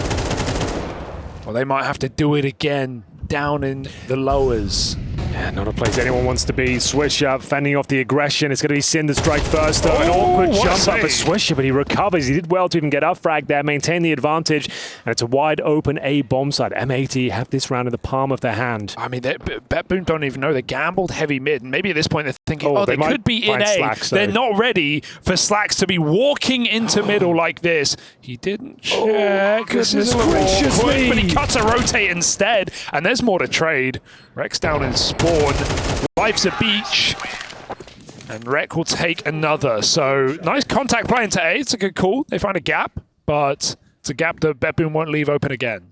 Speaker 2: Well, they might have to do it again down in the lowers.
Speaker 1: Yeah, not a place anyone wants to be. Swisher fending off the aggression. It's going to be Sin to strike first, though. An awkward jump up for Swisher, but he recovers. He did well to even get up frag there, maintain the advantage, and it's a wide open A bomb side. M80 have this round in the palm of their hand.
Speaker 2: I mean, BetBoom don't even know. They gambled heavy mid, and maybe at this point they're thinking, they could be in A.
Speaker 1: slaxz,
Speaker 2: they're not ready for slaxz to be walking into middle like this. He didn't check. This is awkward, but he cuts a rotate instead, and there's more to trade. Rex down in spawn, life's a beach, and Rek will take another. So nice contact play into A. It's a good call. They find a gap, but it's a gap that BetBoom won't leave open again.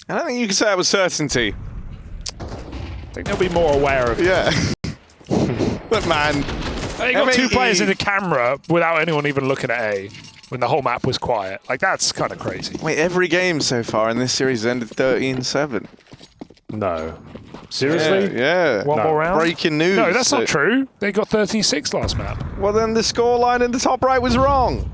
Speaker 3: I don't think you can say that with certainty.
Speaker 2: I think they'll be more aware of it.
Speaker 3: Yeah. But man,
Speaker 2: they got 2 players in the camera without anyone even looking at A when the whole map was quiet. Like, that's kind of crazy.
Speaker 3: Wait, every game so far in this series ended 13-7.
Speaker 1: No. Seriously?
Speaker 3: Yeah.
Speaker 2: One more round?
Speaker 3: Breaking news.
Speaker 2: No, that's not true. They got 13-6 last map.
Speaker 3: Well, then the scoreline in the top right was wrong.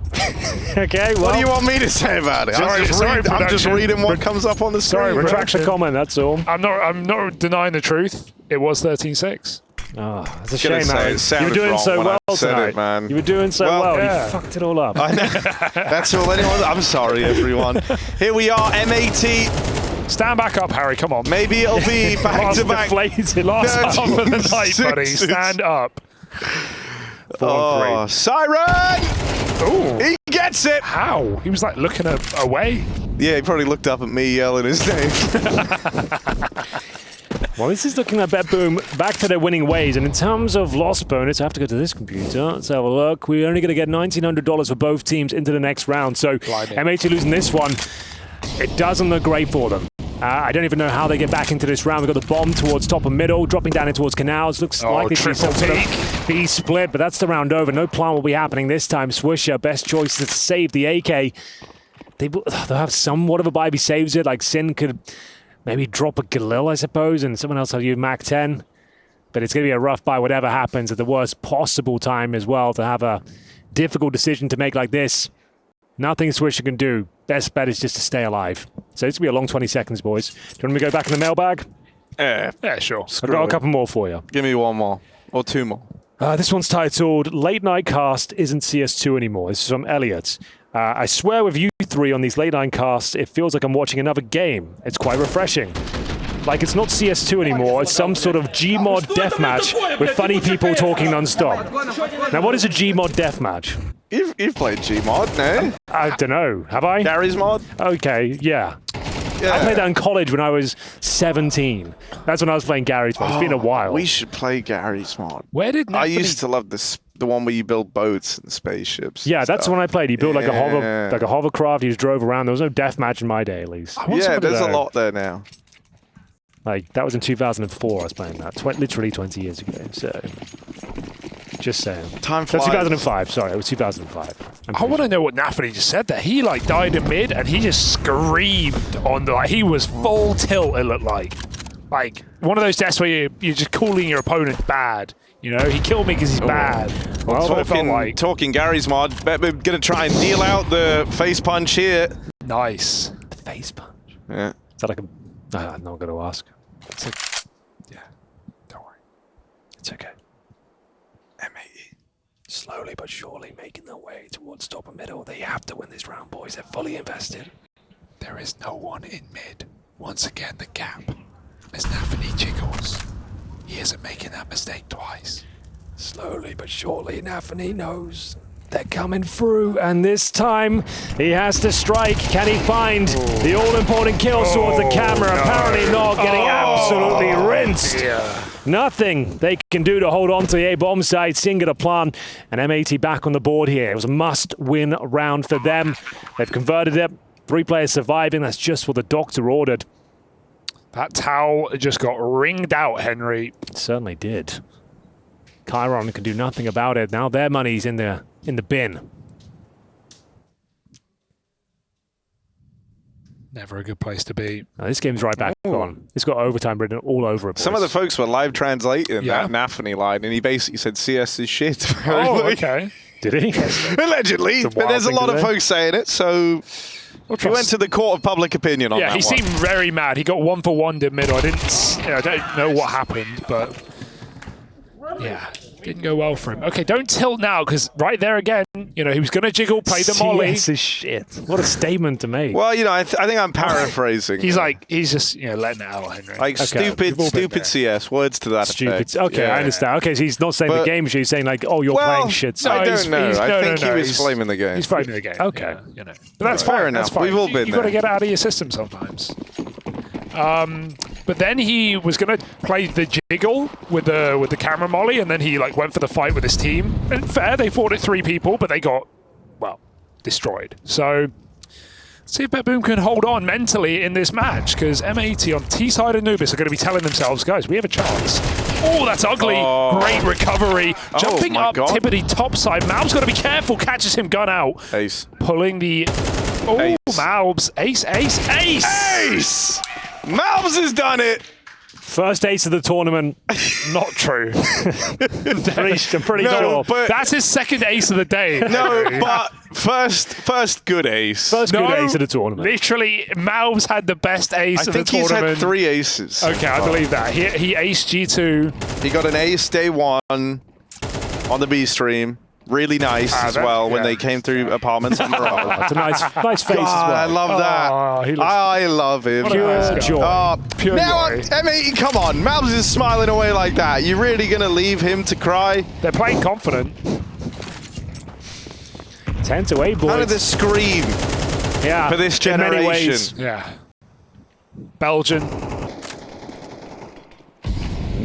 Speaker 1: Okay, well.
Speaker 3: What do you want me to say about it? I'm just reading what comes up on the screen.
Speaker 1: Sorry, retract the comment, that's all.
Speaker 2: I'm not denying the truth. It was 13-6.
Speaker 1: Oh, it's a shame, Harry. You were doing so well tonight.
Speaker 3: Man.
Speaker 1: You were doing so well.
Speaker 2: Yeah.
Speaker 1: You fucked it all up.
Speaker 3: I know. That's all anyone. I'm sorry, everyone. Here we are, M80.
Speaker 2: Stand back up, Harry. Come on.
Speaker 3: Maybe it'll be back-to-back.
Speaker 2: Last half of the night, buddy. Stand up.
Speaker 3: Oh, Siren!
Speaker 2: Ooh.
Speaker 3: He gets it!
Speaker 2: How? He was like looking away.
Speaker 3: Yeah, he probably looked up at me yelling his name.
Speaker 1: Well, this is looking at BetBoom back to their winning ways. And in terms of loss bonus, I have to go to this computer. Let's have a look. We're only going to get $1,900 for both teams into the next round. So M80 losing this one, it doesn't look great for them. I don't even know how they get back into this round. We've got the bomb towards top and middle, dropping down in towards canals. Looks likely to be some sort of B split, but that's the round over. No plan will be happening this time. Swisher, best choice to save the AK. They'll have somewhat of a buy if he saves it. Like Sin could maybe drop a Galil, I suppose, and someone else will use Mac 10. But it's going to be a rough buy whatever happens at the worst possible time as well to have a difficult decision to make like this. Nothing Swisher can do. Best bet is just to stay alive. So it's going to be a long 20 seconds, boys. Do you want me to go back in the mailbag?
Speaker 3: Yeah,
Speaker 2: sure.
Speaker 1: I've got a couple more for you.
Speaker 3: Give me one more. Or two more.
Speaker 1: This one's titled, Late Night Cast Isn't CS2 Anymore. This is from Elliot. I swear with you three on these late night casts, it feels like I'm watching another game. It's quite refreshing. Like it's not CS2 anymore, it's some sort of Gmod deathmatch with funny people talking non-stop. Now what is a Gmod deathmatch?
Speaker 3: You've played Gmod, no?
Speaker 1: I don't know. Have I?
Speaker 3: Gary's mod?
Speaker 1: Okay, yeah. I played that in college when I was 17. That's when I was playing Gary's mod. It's been a while.
Speaker 3: We should play Gary's mod.
Speaker 2: Where did
Speaker 3: I used to love this, the one where you build boats and spaceships.
Speaker 1: Yeah, that's the one I played. You built like
Speaker 3: Yeah.
Speaker 1: a hovercraft. You just drove around. There was no deathmatch in my day, at least.
Speaker 3: Yeah, there's a lot there now.
Speaker 1: Like that was in 2004. I was playing that. Literally 20 years ago. So, just saying.
Speaker 3: Time
Speaker 1: So
Speaker 3: flies.
Speaker 1: 2005. Sorry, it was 2005.
Speaker 2: I want to know what Nafany just said there. He like died in mid and he just screamed on the, like he was full tilt, it looked like. Like one of those deaths where you're just calling your opponent bad. You know, he killed me because he's bad.
Speaker 1: Well,
Speaker 2: That's what it felt like.
Speaker 3: Talking Gary's mod, we're going to try and deal out the face punch here.
Speaker 2: Nice.
Speaker 1: The face punch.
Speaker 3: Yeah.
Speaker 1: Is that like a... I'm not going to ask.
Speaker 2: It's like, yeah, don't worry.
Speaker 1: It's okay.
Speaker 3: M80.
Speaker 1: Slowly but surely making their way towards top and middle. They have to win this round, boys. They're fully invested.
Speaker 2: There is no one in mid. Once again, the gap. As Nafany jiggles, he isn't making that mistake twice.
Speaker 1: Slowly but surely, Nafany knows they're coming through, and this time he has to strike. Can he find the all-important kill towards the camera?
Speaker 2: no.
Speaker 1: Apparently not, getting absolutely rinsed.
Speaker 2: Yeah.
Speaker 1: Nothing they can do to hold on to the A-bomb side. Singular plan, and M80 back on the board here. It was a must-win round for them. They've converted it. 3 players surviving. That's just what the doctor ordered.
Speaker 2: That towel just got ringed out, Henry.
Speaker 1: It certainly did. Chiron can do nothing about it. Now their money's in the bin.
Speaker 2: Never a good place to be.
Speaker 1: Now, this game's right back on. It's got overtime written all over it.
Speaker 3: Some of the folks were live translating
Speaker 2: Yeah.
Speaker 3: that Nafany line, and he basically said CS is shit.
Speaker 2: Oh, okay.
Speaker 1: Did he?
Speaker 3: Allegedly.
Speaker 1: It's a
Speaker 3: But
Speaker 1: wild
Speaker 3: there's a
Speaker 1: thing
Speaker 3: lot
Speaker 1: to
Speaker 3: of
Speaker 1: say.
Speaker 3: folks saying it, so he went to the court of public opinion on
Speaker 2: Yeah,
Speaker 3: that
Speaker 2: he
Speaker 3: one.
Speaker 2: seemed very mad. He got 1 for 1 in middle. I don't know what happened, but yeah, didn't go well for him. Okay, don't tilt now, because right there again, he was going to jiggle, play the molly.
Speaker 1: CS is shit. What a statement to make.
Speaker 3: Well, I think I'm paraphrasing.
Speaker 2: He's just letting it out, Henry.
Speaker 3: like
Speaker 1: Okay,
Speaker 2: we've all been
Speaker 3: stupid
Speaker 2: there.
Speaker 3: CS, words to that
Speaker 1: Stupid.
Speaker 3: effect.
Speaker 1: Okay,
Speaker 3: Yeah.
Speaker 1: I understand. Okay, so he's not saying the
Speaker 3: But-
Speaker 1: game, he's saying like, oh, you're
Speaker 3: Well,
Speaker 1: playing shit. So
Speaker 3: I don't know. I think he was
Speaker 2: He's-
Speaker 3: flaming the game.
Speaker 2: He's flaming the game.
Speaker 1: Okay.
Speaker 2: yeah, But that's
Speaker 3: Fair
Speaker 2: fine.
Speaker 3: enough.
Speaker 2: That's fine.
Speaker 3: We've all been
Speaker 2: You got to
Speaker 3: there.
Speaker 2: get it out of your system sometimes. But then he was going to play the jiggle with the camera molly, and then he went for the fight with his team. And fair, they fought at 3 people, but they got, destroyed. So let's see if BetBoom can hold on mentally in this match, because M80 on T-side Anubis are going to be telling themselves, guys, we have a chance. Oh, that's ugly.
Speaker 3: Oh.
Speaker 2: Great recovery. Jumping
Speaker 3: my
Speaker 2: up
Speaker 3: God.
Speaker 2: Tibbity top side. Malb's got to be careful. Catches him gun out.
Speaker 3: Ace.
Speaker 2: Pulling the... Oh,
Speaker 3: Ace.
Speaker 2: Malbs. Ace.
Speaker 3: Ace! Malbs has done it!
Speaker 1: First ace of the tournament.
Speaker 2: Not true.
Speaker 1: I'm pretty
Speaker 3: No,
Speaker 1: sure.
Speaker 3: but
Speaker 2: That's his second ace of the day.
Speaker 3: no, but first good ace.
Speaker 1: First good ace of the tournament.
Speaker 2: Literally, Malbs had the best ace
Speaker 3: I
Speaker 2: of the
Speaker 3: think he's
Speaker 2: tournament.
Speaker 3: had 3 aces.
Speaker 2: Okay, I believe that. He aced G2.
Speaker 3: He got an ace day 1 on the B stream. Really nice as well when they came through apartments on the roll.
Speaker 1: It's a nice face as well.
Speaker 3: I love that.
Speaker 2: Oh, he looks
Speaker 3: I love him.
Speaker 2: What a nice guy.
Speaker 1: joy.
Speaker 2: Pure
Speaker 3: now,
Speaker 2: joy.
Speaker 3: M80, come on. Malbs is smiling away like that. You really going to leave him to cry?
Speaker 2: They're playing confident.
Speaker 1: 10 to 8, boys.
Speaker 3: Kind of the scream
Speaker 1: yeah,
Speaker 3: for this
Speaker 1: in many
Speaker 3: generation.
Speaker 1: ways.
Speaker 2: Yeah. Belgian.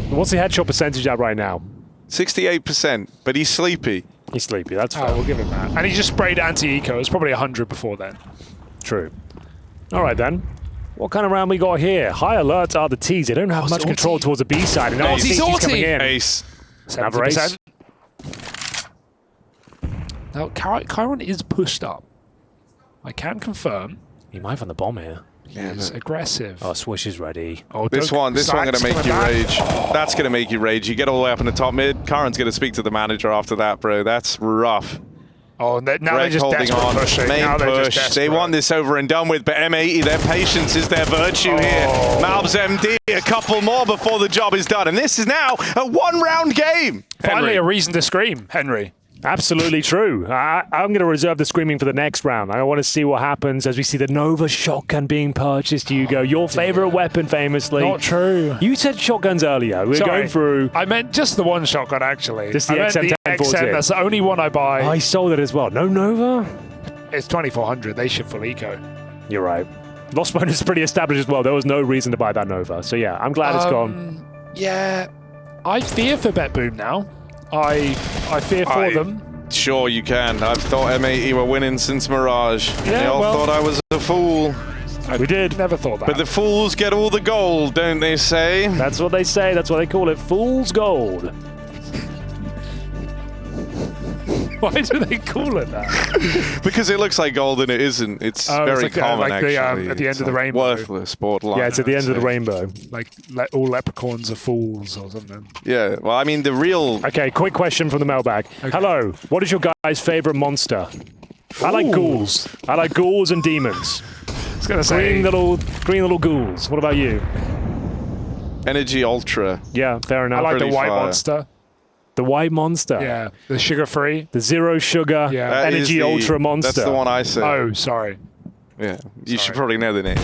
Speaker 1: What's the headshot percentage at right now?
Speaker 3: 68%, but he's sleepy.
Speaker 1: He's sleepy. That's fair.
Speaker 2: Oh, we'll give him that. And he just sprayed anti-eco. It's probably 100 before then.
Speaker 1: True. All right, then. What kind of round we got here? High alert are the T's. They don't have much control towards the B side. And
Speaker 2: Ace.
Speaker 1: he's coming in.
Speaker 3: Ace.
Speaker 1: Another ace.
Speaker 2: Now, Chiron is pushed up. I can confirm.
Speaker 1: He might have on the bomb here.
Speaker 2: He's aggressive.
Speaker 1: Oh, Swish is ready.
Speaker 3: Oh, this one going to make you rage. That's going to make you rage. You get all the way up in the top mid. Karen's going to speak to the manager after that, bro. That's rough.
Speaker 2: Oh, now they're just
Speaker 3: holding on.
Speaker 2: pushing.
Speaker 3: Main
Speaker 2: now
Speaker 3: push. They want this over and done with, but M80, their patience is their virtue here. malbsMd, a couple more before the job is done. And this is now a one-round game.
Speaker 2: Finally, a reason to scream, Henry.
Speaker 1: Absolutely true. I'm going to reserve the screaming for the next round. I want to see what happens as we see the Nova shotgun being purchased, Hugo. Your favorite weapon, famously.
Speaker 2: Not true.
Speaker 1: You said shotguns earlier. We were going through...
Speaker 2: I meant just the one shotgun, actually.
Speaker 1: Just the XM10
Speaker 2: XM, that's the only one I buy.
Speaker 1: I sold it as well. No Nova?
Speaker 2: It's 2400. They should full eco.
Speaker 1: You're right. Lost Mode is pretty established as well. There was no reason to buy that Nova. So yeah, I'm glad it's gone.
Speaker 2: Yeah. I fear for BetBoom now. I fear for them.
Speaker 3: Sure you can. I've thought M80 were winning since Mirage.
Speaker 2: Yeah,
Speaker 3: they all thought I was a fool.
Speaker 1: We did.
Speaker 2: Never thought that.
Speaker 3: But the fools get all the gold, don't they say?
Speaker 1: That's what they say. That's what they call it. Fool's gold.
Speaker 2: Why do they call it that?
Speaker 3: Because it looks like gold and it isn't. It's very
Speaker 2: like
Speaker 3: common,
Speaker 2: like
Speaker 3: actually.
Speaker 2: at the end
Speaker 3: It's
Speaker 2: of the rainbow.
Speaker 3: Worthless, borderline.
Speaker 1: Yeah, it's at the end of the rainbow.
Speaker 2: Like all leprechauns are fools or something.
Speaker 3: Yeah, well, I mean, the real...
Speaker 1: Okay, quick question from the mailbag. Okay. Hello, what is your guys' favorite monster? I like ghouls. I like ghouls and demons.
Speaker 2: I was gonna say
Speaker 1: green little ghouls. What about you?
Speaker 3: Energy Ultra.
Speaker 1: Yeah, fair enough.
Speaker 2: I like the
Speaker 3: Pretty
Speaker 2: white
Speaker 3: fire.
Speaker 2: monster.
Speaker 1: The white monster.
Speaker 2: Yeah, the sugar-free.
Speaker 1: The zero sugar
Speaker 2: Yeah.
Speaker 1: energy ultra monster.
Speaker 3: That's the one I said.
Speaker 2: Oh, sorry.
Speaker 3: Yeah, you should probably know the names.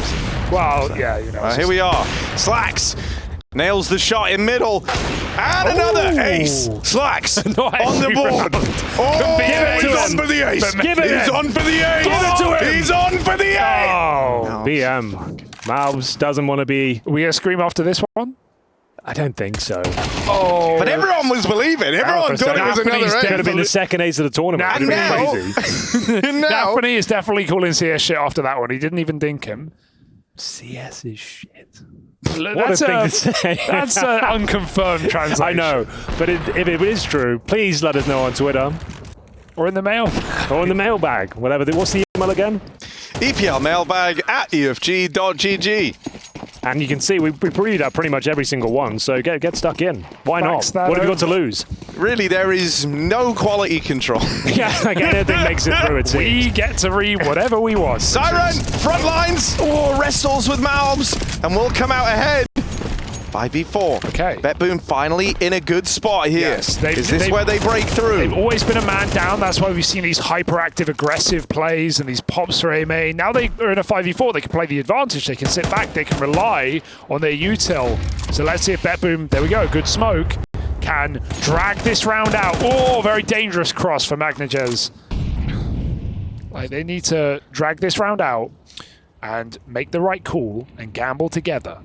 Speaker 2: Well, yeah, you know.
Speaker 3: Here we are. slaxz nails the shot in middle. And another ace. slaxz on the board. Oh, he's on for the ace.
Speaker 1: Give it
Speaker 3: He's on for the ace.
Speaker 1: Give it to him.
Speaker 3: He's on for the ace.
Speaker 1: Oh, BM. Malbs doesn't want to be...
Speaker 2: Are we going to scream after this one?
Speaker 1: I don't think so.
Speaker 2: Oh.
Speaker 3: But everyone was believing. Everyone thought it was another ace.
Speaker 1: Could have been the second ace of the tournament.
Speaker 3: And now,
Speaker 1: crazy.
Speaker 2: Daphne is definitely calling CS shit after that one. He didn't even dink him.
Speaker 1: CS is shit.
Speaker 2: That's
Speaker 1: what a thing to say.
Speaker 2: That's an unconfirmed translation.
Speaker 1: I know, but if it is true, please let us know on Twitter.
Speaker 2: Or in the mail.
Speaker 1: Or in the mailbag. Whatever. What's the email again?
Speaker 3: EPL mailbag at efg.gg.
Speaker 1: And you can see we previewed that pretty much every single one, so get stuck in. Why not? What have you got to lose?
Speaker 3: Really, there is no quality control.
Speaker 1: Yeah, like anything makes it through, it seems.
Speaker 2: We get to read whatever we want.
Speaker 3: Siren, front lines, wrestles with Malbs, and we'll come out ahead. 5v4.
Speaker 2: Okay.
Speaker 3: BetBoom finally in a good spot here.
Speaker 2: Yes,
Speaker 3: Is this where they break through?
Speaker 2: They've always been a man down. That's why we've seen these hyperactive, aggressive plays and these pops for AMA. Now they are in a 5v4. They can play the advantage. They can sit back. They can rely on their util. So let's see if BetBoom, there we go, good smoke, can drag this round out. Oh, very dangerous cross for Magnajez. Like, they need to drag this round out and make the right call and gamble together.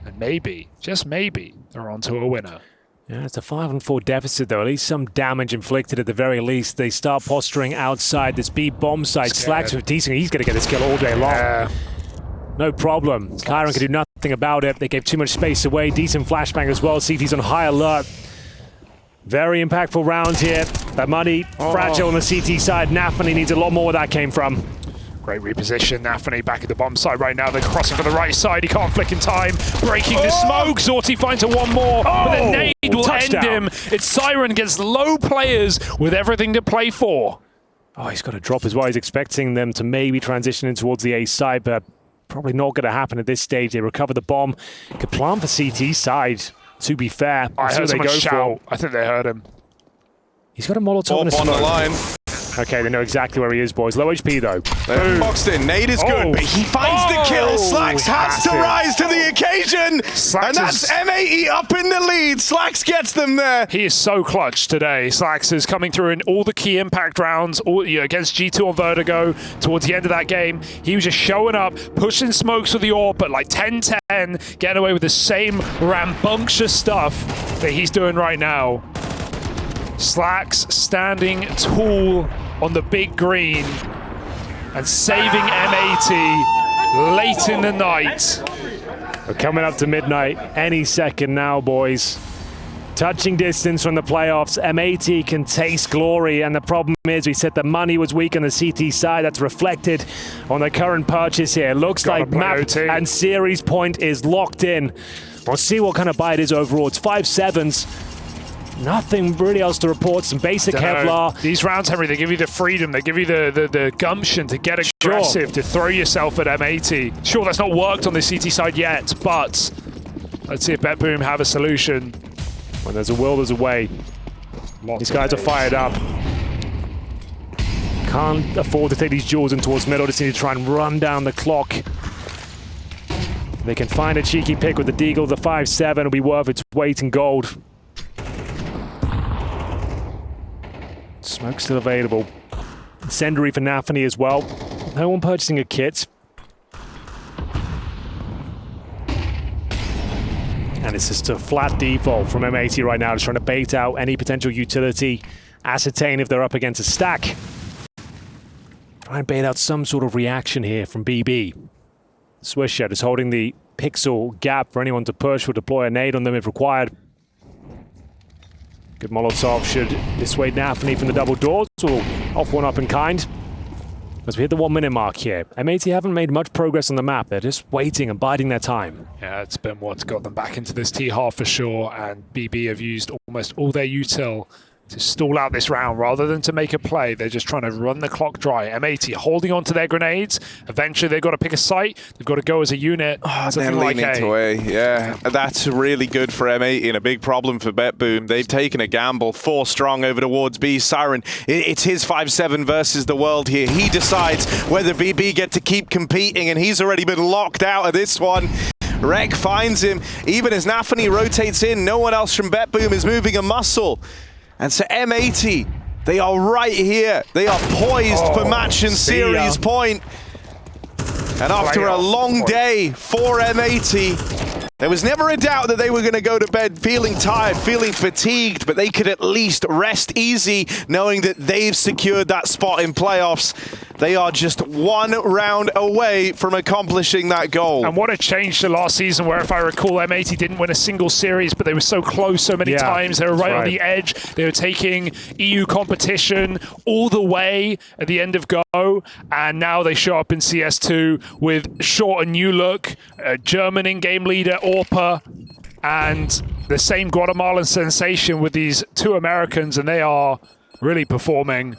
Speaker 2: And maybe, just maybe, they're onto a winner.
Speaker 1: Yeah, it's a 5-4 deficit, though. At least some damage inflicted at the very least. They start posturing outside this B bomb site. slaxz with decent. He's going to get this kill all day long.
Speaker 2: Yeah.
Speaker 1: No problem. Chiron can do nothing about it. They gave too much space away. Decent flashbang as well. CT's on high alert. Very impactful round here. That money, fragile on the CT side. Nafany needs a lot more where that came from.
Speaker 2: Great reposition. Nafany back at the bomb side right now. They're crossing for the right side. He can't flick in time. Breaking the smoke. zorte finds a one more. But the nade will end him. It's Siren against low players with everything to play for.
Speaker 1: Oh, he's got to drop as well. He's expecting them to maybe transition in towards the A side, but probably not going to happen at this stage. They recover the bomb. Could plant for CT side, to be fair.
Speaker 2: I heard someone shout. I think they heard him.
Speaker 1: He's got a Molotov and a
Speaker 3: on the line.
Speaker 1: Okay, they know exactly where he is, boys. Low HP, though.
Speaker 3: They're boxed in. Nade is good, but he finds the kill. slaxz has to rise to the occain. And that's M80 up in the lead. slaxz gets them there.
Speaker 2: He is so clutch today. slaxz is coming through in all the key impact rounds against G2 on Vertigo towards the end of that game. He was just showing up, pushing smokes with the AWP at like 10-10, getting away with the same rambunctious stuff that he's doing right now. slaxz standing tall on the big green and saving M80 late in the night.
Speaker 1: We're coming up to midnight any second now, boys. Touching distance from the playoffs. M80 can taste glory, and the problem is we said the money was weak on the CT side. That's reflected on the current purchase here. Looks like map
Speaker 2: OT.
Speaker 1: and series point is locked in. We'll see what kind of buy it is overall. It's 5-7s. Nothing really else to report. Some basic Kevlar.
Speaker 2: These rounds, Henry, they give you the freedom. They give you the gumption to get aggressive, to throw yourself at M80. Sure, that's not worked on the CT side yet, but let's see if BetBoom have a solution.
Speaker 1: When there's a will, there's a way. These guys are fired up. Can't afford to take these duels in towards middle. Just need to try and run down the clock. They can find a cheeky pick with the Deagle. The 5-7 will be worth its weight in gold. Smoke still available. Incendiary for Nafany as well. No one purchasing a kit. And it's just a flat default from M80 right now, just trying to bait out any potential utility, ascertain if they're up against a stack. Try and bait out some sort of reaction here from BB. Swisher is holding the pixel gap for anyone to push or deploy a nade on them if required. Good Molotov should dissuade Nafany from the double doors. We'll off one up in kind. As we hit the 1 minute mark here, M80 haven't made much progress on the map. They're just waiting and biding their time.
Speaker 2: Yeah, it's been what's got them back into this T-half for sure, and BB have used almost all their util to stall out this round rather than to make a play. They're just trying to run the clock dry. M80 holding on to their grenades. Eventually they've got to pick a site. They've got to go as a unit.
Speaker 3: Oh, they're leaning away. Yeah, that's really good for M80 and a big problem for BetBoom. They've taken a gamble, 4 strong over towards B. Siren, it's his 5-7 versus the world here. He decides whether BB get to keep competing, and he's already been locked out of this one. Rek finds him. Even as Nafany rotates in, no one else from BetBoom is moving a muscle. And so M80, they are right here. They are poised for match and series point. And after a long day for M80, there was never a doubt that they were going to go to bed feeling tired, feeling fatigued, but they could at least rest easy knowing that they've secured that spot in playoffs. They are just 1 round away from accomplishing that goal.
Speaker 2: And what a change to last season, where if I recall, M80 didn't win a single series, but they were so close so many times. They were right on the edge. They were taking EU competition all the way at the end of Go, and now they show up in CS2 with Short and New Look, German in-game leader Orpa, and the same Guatemalan sensation with these 2 Americans, and they are really performing.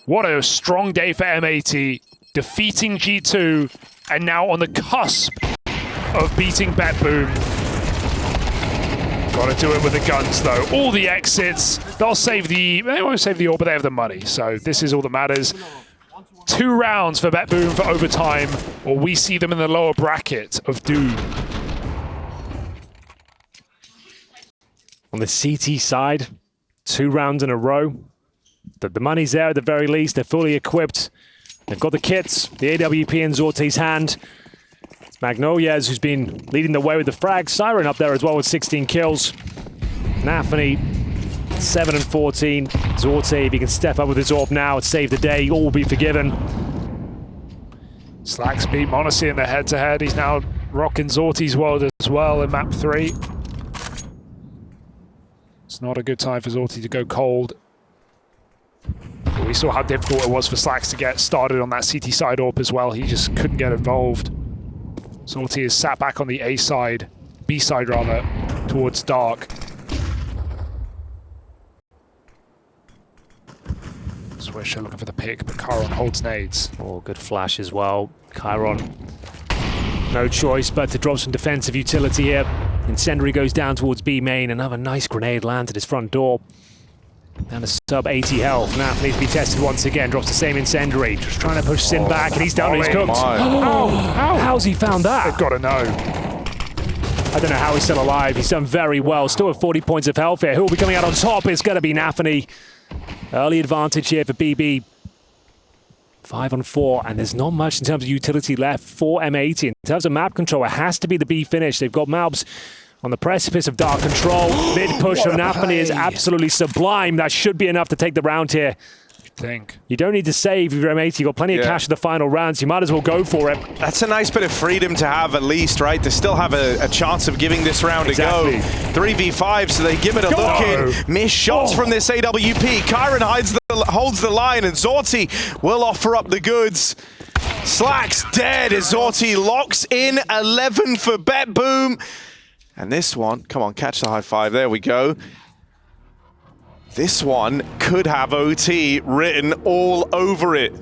Speaker 2: What a strong day for M80, defeating G2, and now on the cusp of beating BetBoom. Got to do it with the guns, though. All the exits, they won't save the ore, but they have the money, so this is all that matters. 2 rounds for BetBoom for overtime, or we see them in the lower bracket of doom.
Speaker 1: On the CT side, 2 rounds in a row. The money's there at the very least. They're fully equipped. They've got the kits, the AWP in Zorte's hand. It's Magnolias who's been leading the way with the frag. Siren up there as well with 16 kills. Nafany, 7 and 14. Zorte, if he can step up with his AWP now and save the day, all will be forgiven.
Speaker 2: slaxz beat Monacy in the head-to-head. He's now rocking Zorte's world as well in map 3. It's not a good time for Zorte to go cold. But we saw how difficult it was for slaxz to get started on that CT side AWP as well. He just couldn't get involved. Zorte is sat back on the A side, B side rather, towards Dark. Swisher looking for the pick, but Chiron holds nades.
Speaker 1: Oh, good flash as well. Chiron, no choice but to drop some defensive utility here. Incendiary goes down towards B main. Another nice grenade lands at his front door. Down to sub 80 health. Now needs to be tested once again. Drops the same Incendiary. Just trying to push Sin back, and he's down and he's cooked. How's he found that?
Speaker 2: They've got to know.
Speaker 1: I don't know how he's still alive. He's done very well. Still with 40 points of health here. Who will be coming out on top? It's going to be Nafany. Early advantage here for BB. 5 on 4, and there's not much in terms of utility left for M80. In terms of map control, it has to be the B finish. They've got malbs on the precipice of dark control. Mid push from Nafany is absolutely sublime. That should be enough to take the round here.
Speaker 2: think.
Speaker 1: You don't need to save if you're M80. You've got plenty of cash in the final rounds. You might as well go for it.
Speaker 3: That's a nice bit of freedom to have at least, right? To still have a chance of giving this round a go. 3v5, so they give it a look in. Missed shots from this AWP. Kyron holds the line, and zorte will offer up the goods. slaxz dead as zorte locks in 11 for BetBoom. And this one, come on, catch the high five. There we go. This one could have OT written all over it.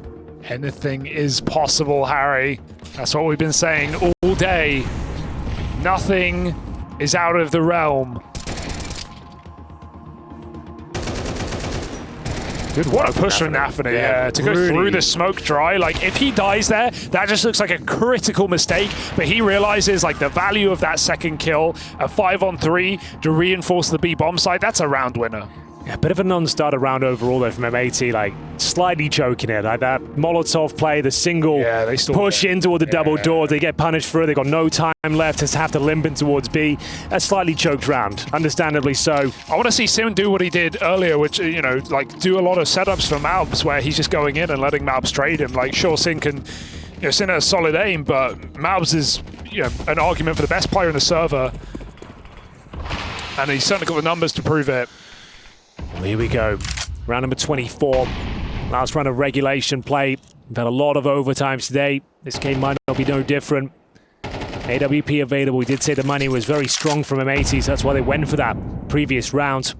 Speaker 2: Anything is possible, Harry. That's what we've been saying all day. Nothing is out of the realm. Dude, what a push from Nafany, to go through the smoke dry. Like, if he dies there, that just looks like a critical mistake, but he realizes, like, the value of that second kill, a 5-on-3 to reinforce the B bomb site, that's a round winner.
Speaker 1: Yeah, a bit of a non-starter round overall though from M80, like slightly choking it. Like that Molotov play, the single push in toward the double door, they get punished for it, they got no time left, just have to limp in towards B. A slightly choked round, understandably so.
Speaker 2: I want to see Sim do what he did earlier, which, you know, like do a lot of setups for malbs where he's just going in and letting malbs trade him. Like, sure, Sin can, you know, Sin has solid aim, but malbs is, you know, an argument for the best player in the server. And he's certainly got the numbers to prove it.
Speaker 1: Well, here we go. Round number 24. Last round of regulation play. We've had a lot of overtimes today. This game might not be no different. AWP available. We did say the money was very strong from M80, so that's why they went for that previous round.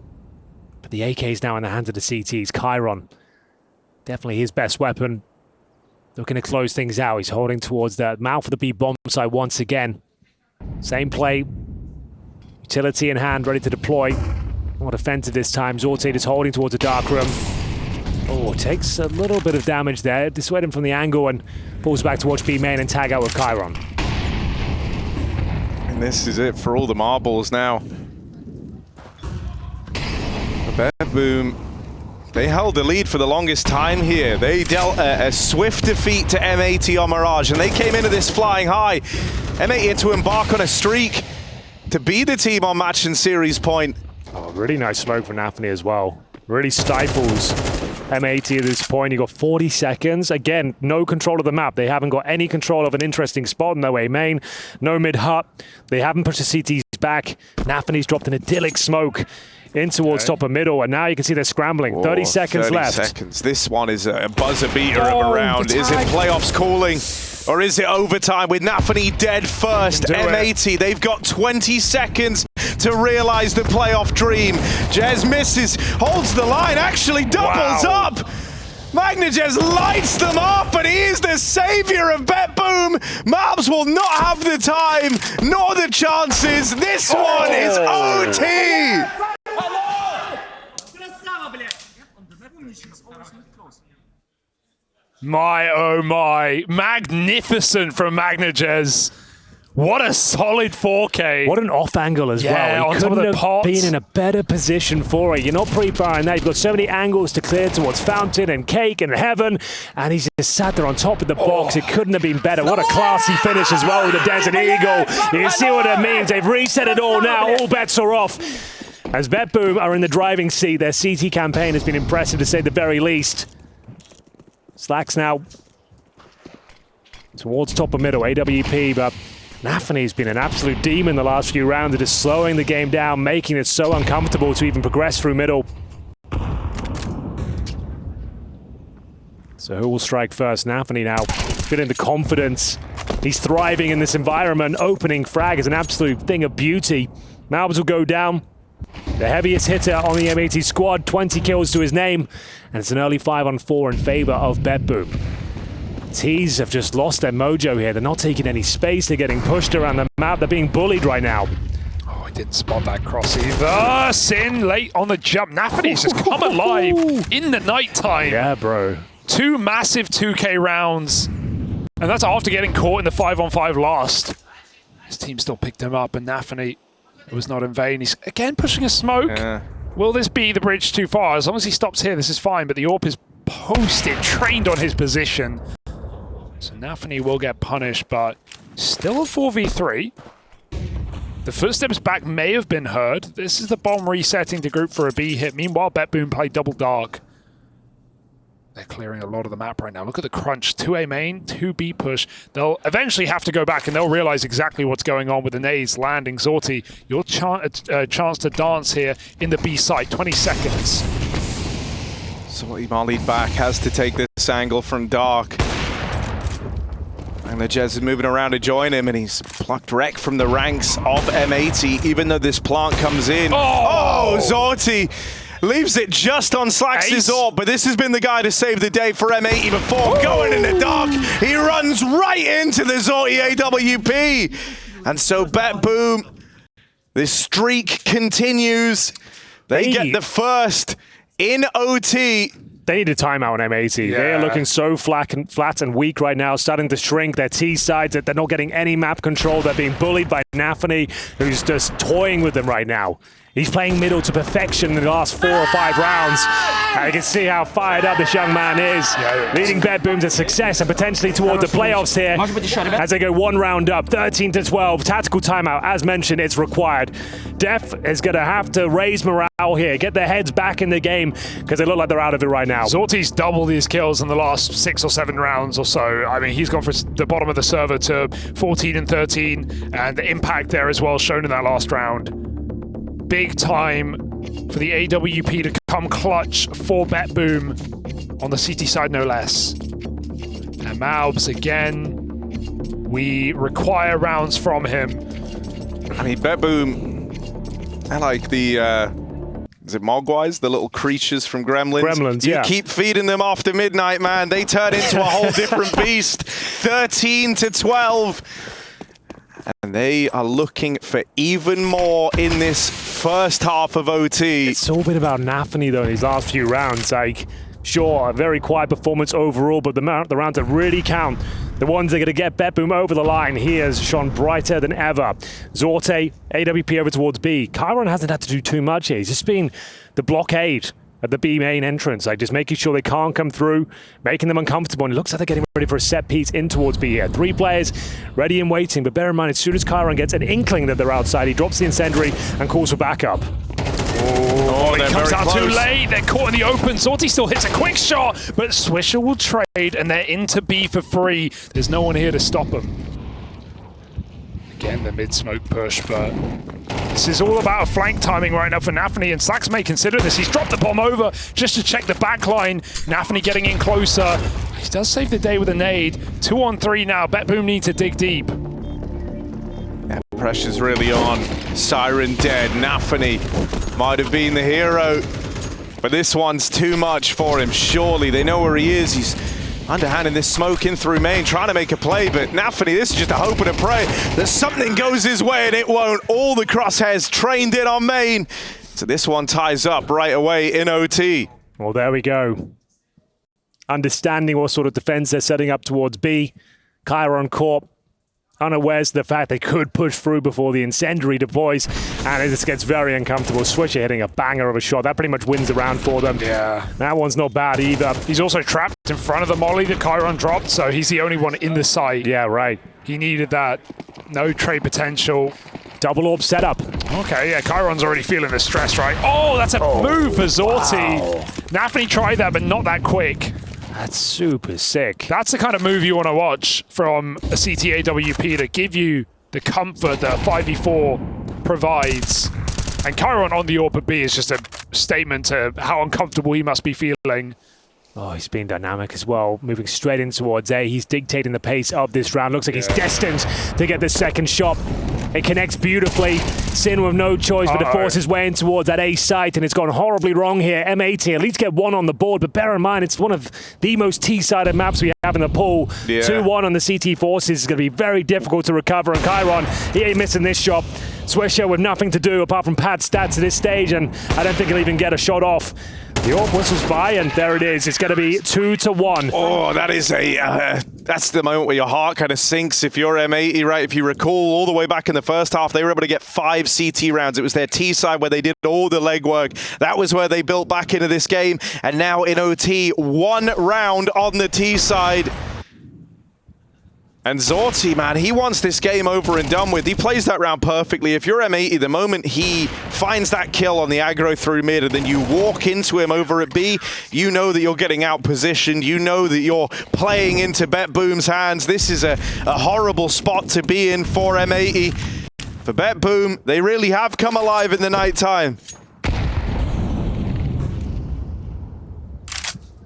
Speaker 1: But the AK is now in the hands of the CTs. Kyron, definitely his best weapon. Looking to close things out. He's holding towards the mouth of the B bomb site once again. Same play. Utility in hand, ready to deploy. More defensive this time. zorte is holding towards the dark room. Oh, takes a little bit of damage there. Dissuade him from the angle and pulls back to watch B main and tag out with Kyron.
Speaker 3: And this is it for all the marbles now. BetBoom, they held the lead for the longest time here. They dealt a swift defeat to M80 on Mirage, and they came into this flying high. M80 had to embark on a streak to be the team on match and series point.
Speaker 1: Oh, really nice smoke from Nafany as well. Really stifles M80 at this point. You got 40 seconds. Again, no control of the map. They haven't got any control of an interesting spot in their way main. No mid-hut. They haven't pushed the CTs back. Nafany's dropped an idyllic smoke in towards top of middle, and now you can see they're scrambling. 30 seconds left.
Speaker 3: 30 seconds. This one is a buzzer beater of a round. Is it playoffs calling? Or is it overtime with Nafany dead first? M80, they've got 20 seconds to realize the playoff dream. Jez misses, holds the line, actually doubles up. magnajez lights them up, and he is the savior of BetBoom. malbs will not have the time, nor the chances. This one is OT.
Speaker 2: My, oh my. Magnificent from magnajez. What a solid 4K.
Speaker 1: What an off angle as well. He couldn't have been in a better position for it. You're not pre-firing that. You've got so many angles to clear towards Fountain and Cake and Heaven, and he's just sat there on top of the box. It couldn't have been better. What a classy finish as well with the Desert Eagle. You can see what it means. They've reset it all now. All bets are off. As BetBoom are in the driving seat, their CT campaign has been impressive to say the very least. slaxz now towards top of middle, AWP, but Nafany's been an absolute demon the last few rounds. It is slowing the game down, making it so uncomfortable to even progress through middle. So who will strike first? Nafany now feeling the confidence. He's thriving in this environment. Opening frag is an absolute thing of beauty. malbs will go down. The heaviest hitter on the M80 squad, 20 kills to his name, and it's an early 5-on-4 in favor of BetBoom. T's have just lost their mojo here. They're not taking any space. They're getting pushed around the map. They're being bullied right now.
Speaker 2: Oh, I didn't spot that cross either. Sin late on the jump. Nafany's just come alive in the nighttime.
Speaker 1: Yeah, bro.
Speaker 2: 2 massive 2K rounds. And that's after getting caught in the 5-on-5 last. His team still picked him up, and Nafany, it was not in vain. He's again pushing a smoke. Yeah. Will this be the bridge too far? As long as he stops here, this is fine, but the AWP is posted, trained on his position. So Nafany will get punished, but still a 4v3. The footsteps back may have been heard. This is the bomb resetting to group for a B hit. Meanwhile, BetBoom played double dark. They're clearing a lot of the map right now. Look at the crunch. 2A main, 2B push. They'll eventually have to go back and they'll realize exactly what's going on with the nades landing. zorte, your chance to dance here in the B site. 20 seconds.
Speaker 3: zorte mollied back, has to take this angle from Dark. And the Jez is moving around to join him, and he's plucked wreck from the ranks of M80, even though this plant comes in. Oh, zorte leaves it just on slaxz's AWP, but this has been the guy to save the day for M80 before. Going in the dark, he runs right into the zorte AWP. And so BetBoom, this streak continues. They get the first in OT.
Speaker 1: They need a timeout on M80. Yeah. They are looking so flat and weak right now, starting to shrink their T-sides. They're not getting any map control. They're being bullied by nafany, who's just toying with them right now. He's playing middle to perfection in the last 4 or 5 rounds. And you can see how fired up this young man is. Leading BetBoom to success and potentially towards the playoffs here as they go 1 round up, 13-12. Tactical timeout, as mentioned, it's required. Def is going to have to raise morale here, get their heads back in the game, because they look like they're out of it right now.
Speaker 2: zorte's doubled his kills in the last 6 or 7 rounds or so. I mean, he's gone from the bottom of the server to 14 and 13, and the impact there as well shown in that last round. Big time for the AWP to come clutch for BetBoom on the CT side, no less. And malbs again, we require rounds from him.
Speaker 3: I mean, BetBoom, I like the, is it Mogwais, the little creatures from Gremlins?
Speaker 1: Gremlins, yeah.
Speaker 3: You keep feeding them after midnight, man. They turn into a whole different beast. 13-12. And they are looking for even more in this first half of OT.
Speaker 1: It's all been about nafany, though, in these last few rounds. Like, sure, a very quiet performance overall, but the rounds that really count, the ones that are going to get BetBoom over the line, he has shone brighter than ever. zorte, AWP over towards B. Chiron hasn't had to do too much here. He's just been the blockade at the B main entrance, like just making sure they can't come through, making them uncomfortable, and it looks like they're getting ready for a set piece in towards B here. 3 players ready and waiting, but bear in mind, as soon as Chiron gets an inkling that they're outside, he drops the incendiary and calls for backup.
Speaker 2: Oh, he comes out too late. They're caught in the open. zorte still hits a quick shot, but Swisher will trade, and they're into B for free. There's no one here to stop them. Again, the mid-smoke push, but this is all about flank timing right now for nafany, and slaxz may consider this. He's dropped the bomb over just to check the back line. nafany getting in closer. He does save the day with a nade. 2 on 3 now. BetBoom need to dig deep.
Speaker 3: Yeah, pressure's really on. Siren dead. nafany might have been the hero, but this one's too much for him. Surely they know where he is. He's underhanding this smoke in through main, trying to make a play, but nafany, this is just a hope and a pray that something goes his way, and it won't. All the crosshairs trained in on main. So this one ties up right away in OT.
Speaker 1: Well, there we go. Understanding what sort of defense they're setting up towards B. Chiron caught unawares of the fact they could push through before the incendiary deploys, and it just gets very uncomfortable. Swisher hitting a banger of a shot. That pretty much wins the round for them.
Speaker 2: Yeah.
Speaker 1: That one's not bad either.
Speaker 2: He's also trapped in front of the molly that Chiron dropped, so he's the only one in the site.
Speaker 1: Yeah, right.
Speaker 2: He needed that. No trade potential.
Speaker 1: Double orb setup.
Speaker 2: Okay, yeah, Chiron's already feeling the stress, right? Oh, that's a move for zorte.
Speaker 1: Wow.
Speaker 2: nafany tried that, but not that quick.
Speaker 1: That's super sick.
Speaker 2: That's the kind of move you want to watch from a CT AWP to give you the comfort that a 5v4 provides. And Chiron on the AWP B is just a statement to how uncomfortable he must be feeling.
Speaker 1: Oh, he's been dynamic as well, moving straight in towards A. He's dictating the pace of this round. Looks like he's destined to get the second shot. It connects beautifully. Sin with no choice but to force his way in towards that A site, and it's gone horribly wrong here. M80 at least get 1 on the board, but bear in mind, it's one of the most T-sided maps we have in the pool. 2-1 on the CT forces is going to be very difficult to recover, and Chiron, he ain't missing this shot. Swisher with nothing to do apart from pad stats at this stage, and I don't think he'll even get a shot off. The AWP whistles by, and there it is. It's going to be 2-1.
Speaker 3: Oh, that is that's the moment where your heart kind of sinks if you're M80, right? If you recall, all the way back in the first half, they were able to get 5 CT rounds. It was their T side where they did all the legwork. That was where they built back into this game. And now in OT, 1 round on the T side. And zorte, man, he wants this game over and done with. He plays that round perfectly. If you're M80, the moment he finds that kill on the aggro through mid and then you walk into him over at B, you know that you're getting out positioned. You know that you're playing into BetBoom's hands. This is a horrible spot to be in for M80. For BetBoom, they really have come alive in the nighttime.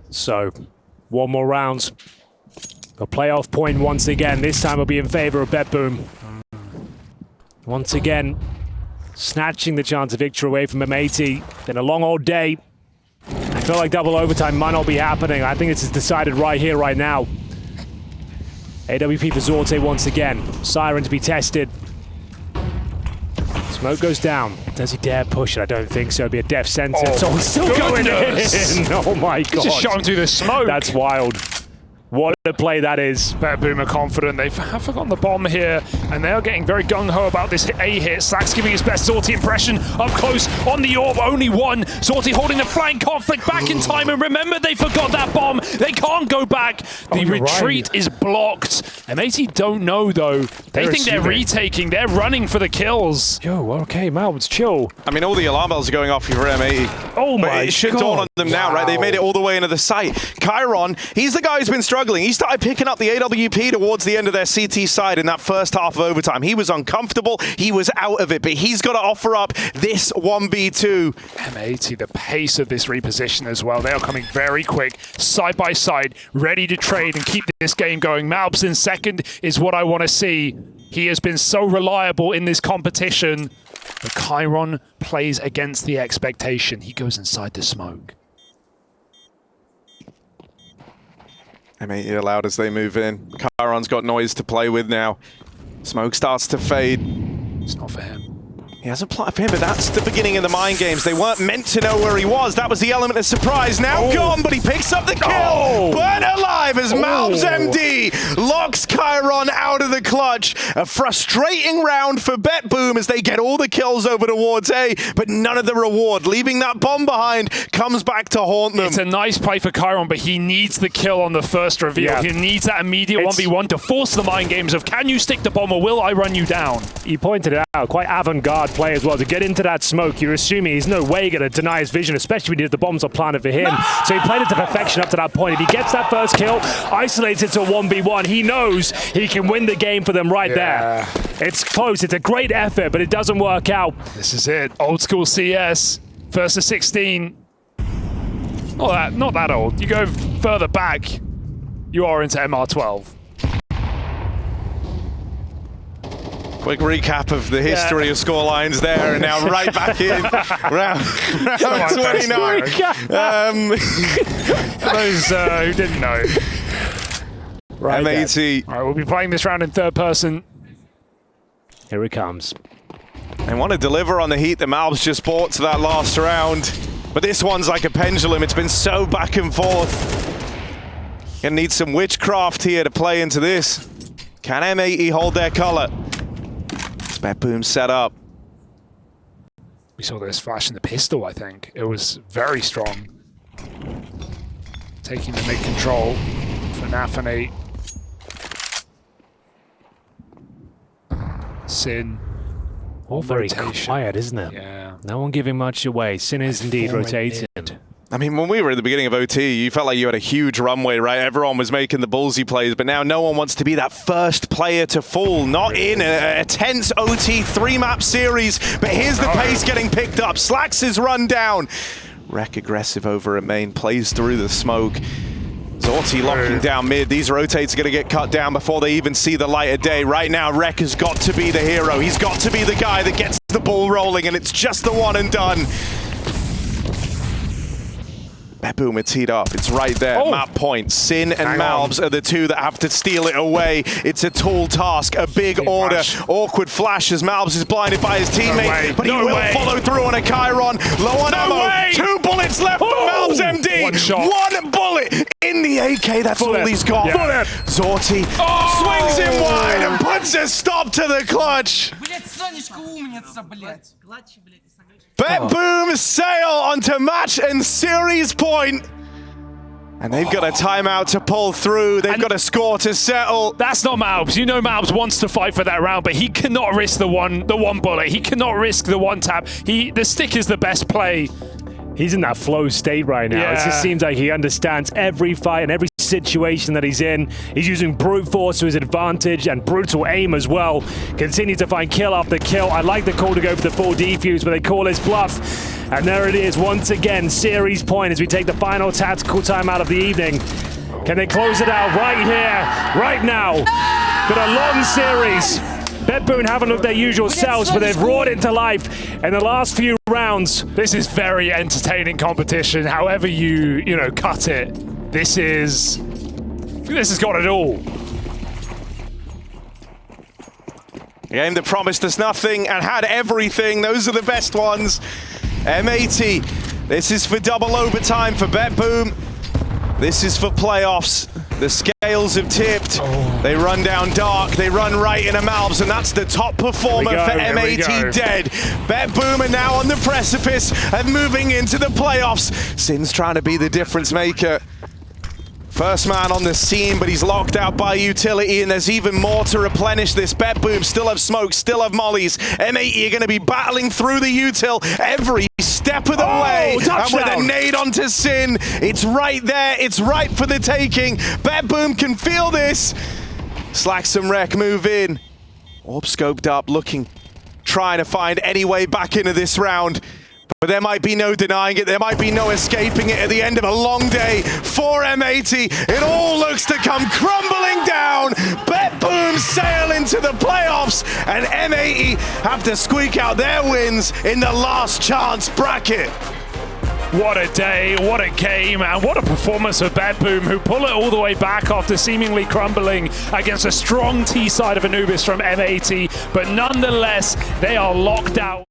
Speaker 1: So, one more round. A playoff point once again. This time will be in favor of BetBoom. Once again, snatching the chance of victory away from M80. Been a long old day. I feel like double overtime might not be happening. I think this is decided right here, right now. AWP for zorte once again. Siren to be tested. Smoke goes down. Does he dare push it? I don't think so. It'll be a death sentence. Oh, he's still going in. Oh my God.
Speaker 2: He just shot him through the smoke.
Speaker 1: That's wild. What a play that is.
Speaker 2: BetBoom are confident. They have forgotten the bomb here, and they are getting very gung-ho about this A hit. slaxz giving his best zorte impression up close on the orb. Only one. zorte holding the flank conflict back in time, and remember, they forgot that bomb. They can't go back. The retreat is blocked. M80 don't know, though. They think they're retaking. They're running for the kills.
Speaker 1: Yo, okay, Malbs, chill.
Speaker 3: I mean, all the alarm bells are going off for M80.
Speaker 1: Oh my
Speaker 3: God. It should dawn on them now, right? They made it all the way into the site. Chiron, he's the guy who's been struggling. He started picking up the AWP towards the end of their CT side in that first half of overtime. He was uncomfortable. He was out of it, but he's got to offer up this 1v2.
Speaker 2: M80, the pace of this reposition as well. They are coming very quick, side by side, ready to trade and keep this game going. malbs in second is what I want to see. He has been so reliable in this competition. But Chiron plays against the expectation. He goes inside the smoke.
Speaker 3: M80 allowed as they move in. Chiron's got noise to play with now. Smoke starts to fade.
Speaker 2: It's not for him.
Speaker 3: He has a plot for him, but that's the beginning of the mind games. They weren't meant to know where he was. That was the element of surprise. Now gone, but he picks up the kill. Burnt alive as malbsMd locks Chiron out of the clutch. A frustrating round for BetBoom as they get all the kills over towards A, but none of the reward. Leaving that bomb behind comes back to haunt them.
Speaker 2: It's a nice play for Chiron, but he needs the kill on the first reveal. Yeah. He needs that immediate 1v1 to force the mind games of, can you stick the bomb or will I run you down?
Speaker 1: You pointed it out, quite avant-garde play as well. To get into that smoke, you're assuming he's no way going to deny his vision, especially when the bombs are planted for him. No! So he played it to perfection up to that point. If he gets that first kill, isolates it to a 1v1, he knows he can win the game for them right there. It's close. It's a great effort, but it doesn't work out.
Speaker 2: This is it. Old school CS. First to 16. Not that old. You go further back, you are into MR12.
Speaker 3: Quick recap of the history of scorelines there, and now right back in round 29.
Speaker 2: For those who didn't know.
Speaker 3: Right, M80.
Speaker 2: All right, we'll be playing this round in third person.
Speaker 1: Here it comes.
Speaker 3: They want to deliver on the heat that malbs just bought to that last round, but this one's like a pendulum. It's been so back and forth. Gonna need some witchcraft here to play into this. Can M80 hold their color? BetBoom set up.
Speaker 2: We saw this flash in the pistol, I think. It was very strong. Taking the mid control for Nafany. Sin.
Speaker 1: All very quiet, isn't it?
Speaker 2: Yeah.
Speaker 1: No one giving much away. Sin is indeed rotating.
Speaker 3: I mean, when we were at the beginning of OT, you felt like you had a huge runway, right? Everyone was making the ballsy plays, but now no one wants to be that first player to fall. Not in a tense OT 3-map series, but here's the pace getting picked up. slaxz is run down. Rek aggressive over at main, plays through the smoke. zorte locking down mid. These rotates are going to get cut down before they even see the light of day. Right now, Rek has got to be the hero. He's got to be the guy that gets the ball rolling, and it's just the one and done. BetBoom, it's teed up. It's right there. Map point. Sin and malbs are the two that have to steal it away. It's a tall task, a big order. Awkward flash as malbs is blinded by his teammate, but he will follow through on a Chiron. Low on ammo. 2 bullets left for malbsMd.
Speaker 2: One shot.
Speaker 3: 1 bullet in the AK. That's all he's got. zorte swings him wide and puts a stop to the clutch. BetBoom sail onto match and series point. And they've got a timeout to pull through. They've got a score to settle.
Speaker 2: That's not malbs. You know malbs wants to fight for that round, but he cannot risk the one bullet. He cannot risk the one tap. The stick is the best play.
Speaker 1: He's in that flow state right now.
Speaker 2: Yeah.
Speaker 1: It just seems like he understands every fight and every situation that he's in. He's using brute force to his advantage and brutal aim as well. Continues to find kill after kill. I like the call to go for the full defuse, but they call his bluff. And there it is once again, series point as we take the final tactical time out of the evening. Can they close it out right here, right now? Been a long series. BetBoom haven't looked their usual selves, but they've roared into life in the last few rounds.
Speaker 2: This is very entertaining competition. However you cut it, this has got it all.
Speaker 3: A game that promised us nothing and had everything. Those are the best ones. M80. This is for double overtime for BetBoom. This is for playoffs. The scales have tipped. They run down dark. They run right into malbs, and that's the top performer for M80 dead. BetBoom are now on the precipice of moving into the playoffs. Sin's trying to be the difference maker. First man on the scene, but he's locked out by utility, and there's even more to replenish this. BetBoom still have smoke, still have mollies. M80 are going to be battling through the util every step of the way. And with a nade onto Sin, it's right there. It's right for the taking. BetBoom can feel this. slaxz and Wreck move in. Orb scoped up, looking, trying to find any way back into this round. But there might be no denying it. There might be no escaping it at the end of a long day for M80. It all looks to come crumbling down. BetBoom sail into the playoffs, and M80 have to squeak out their wins in the last chance bracket.
Speaker 2: What a day, what a game, and what a performance of BetBoom, who pull it all the way back after seemingly crumbling against a strong T side of Anubis from M80. But nonetheless, they are locked out.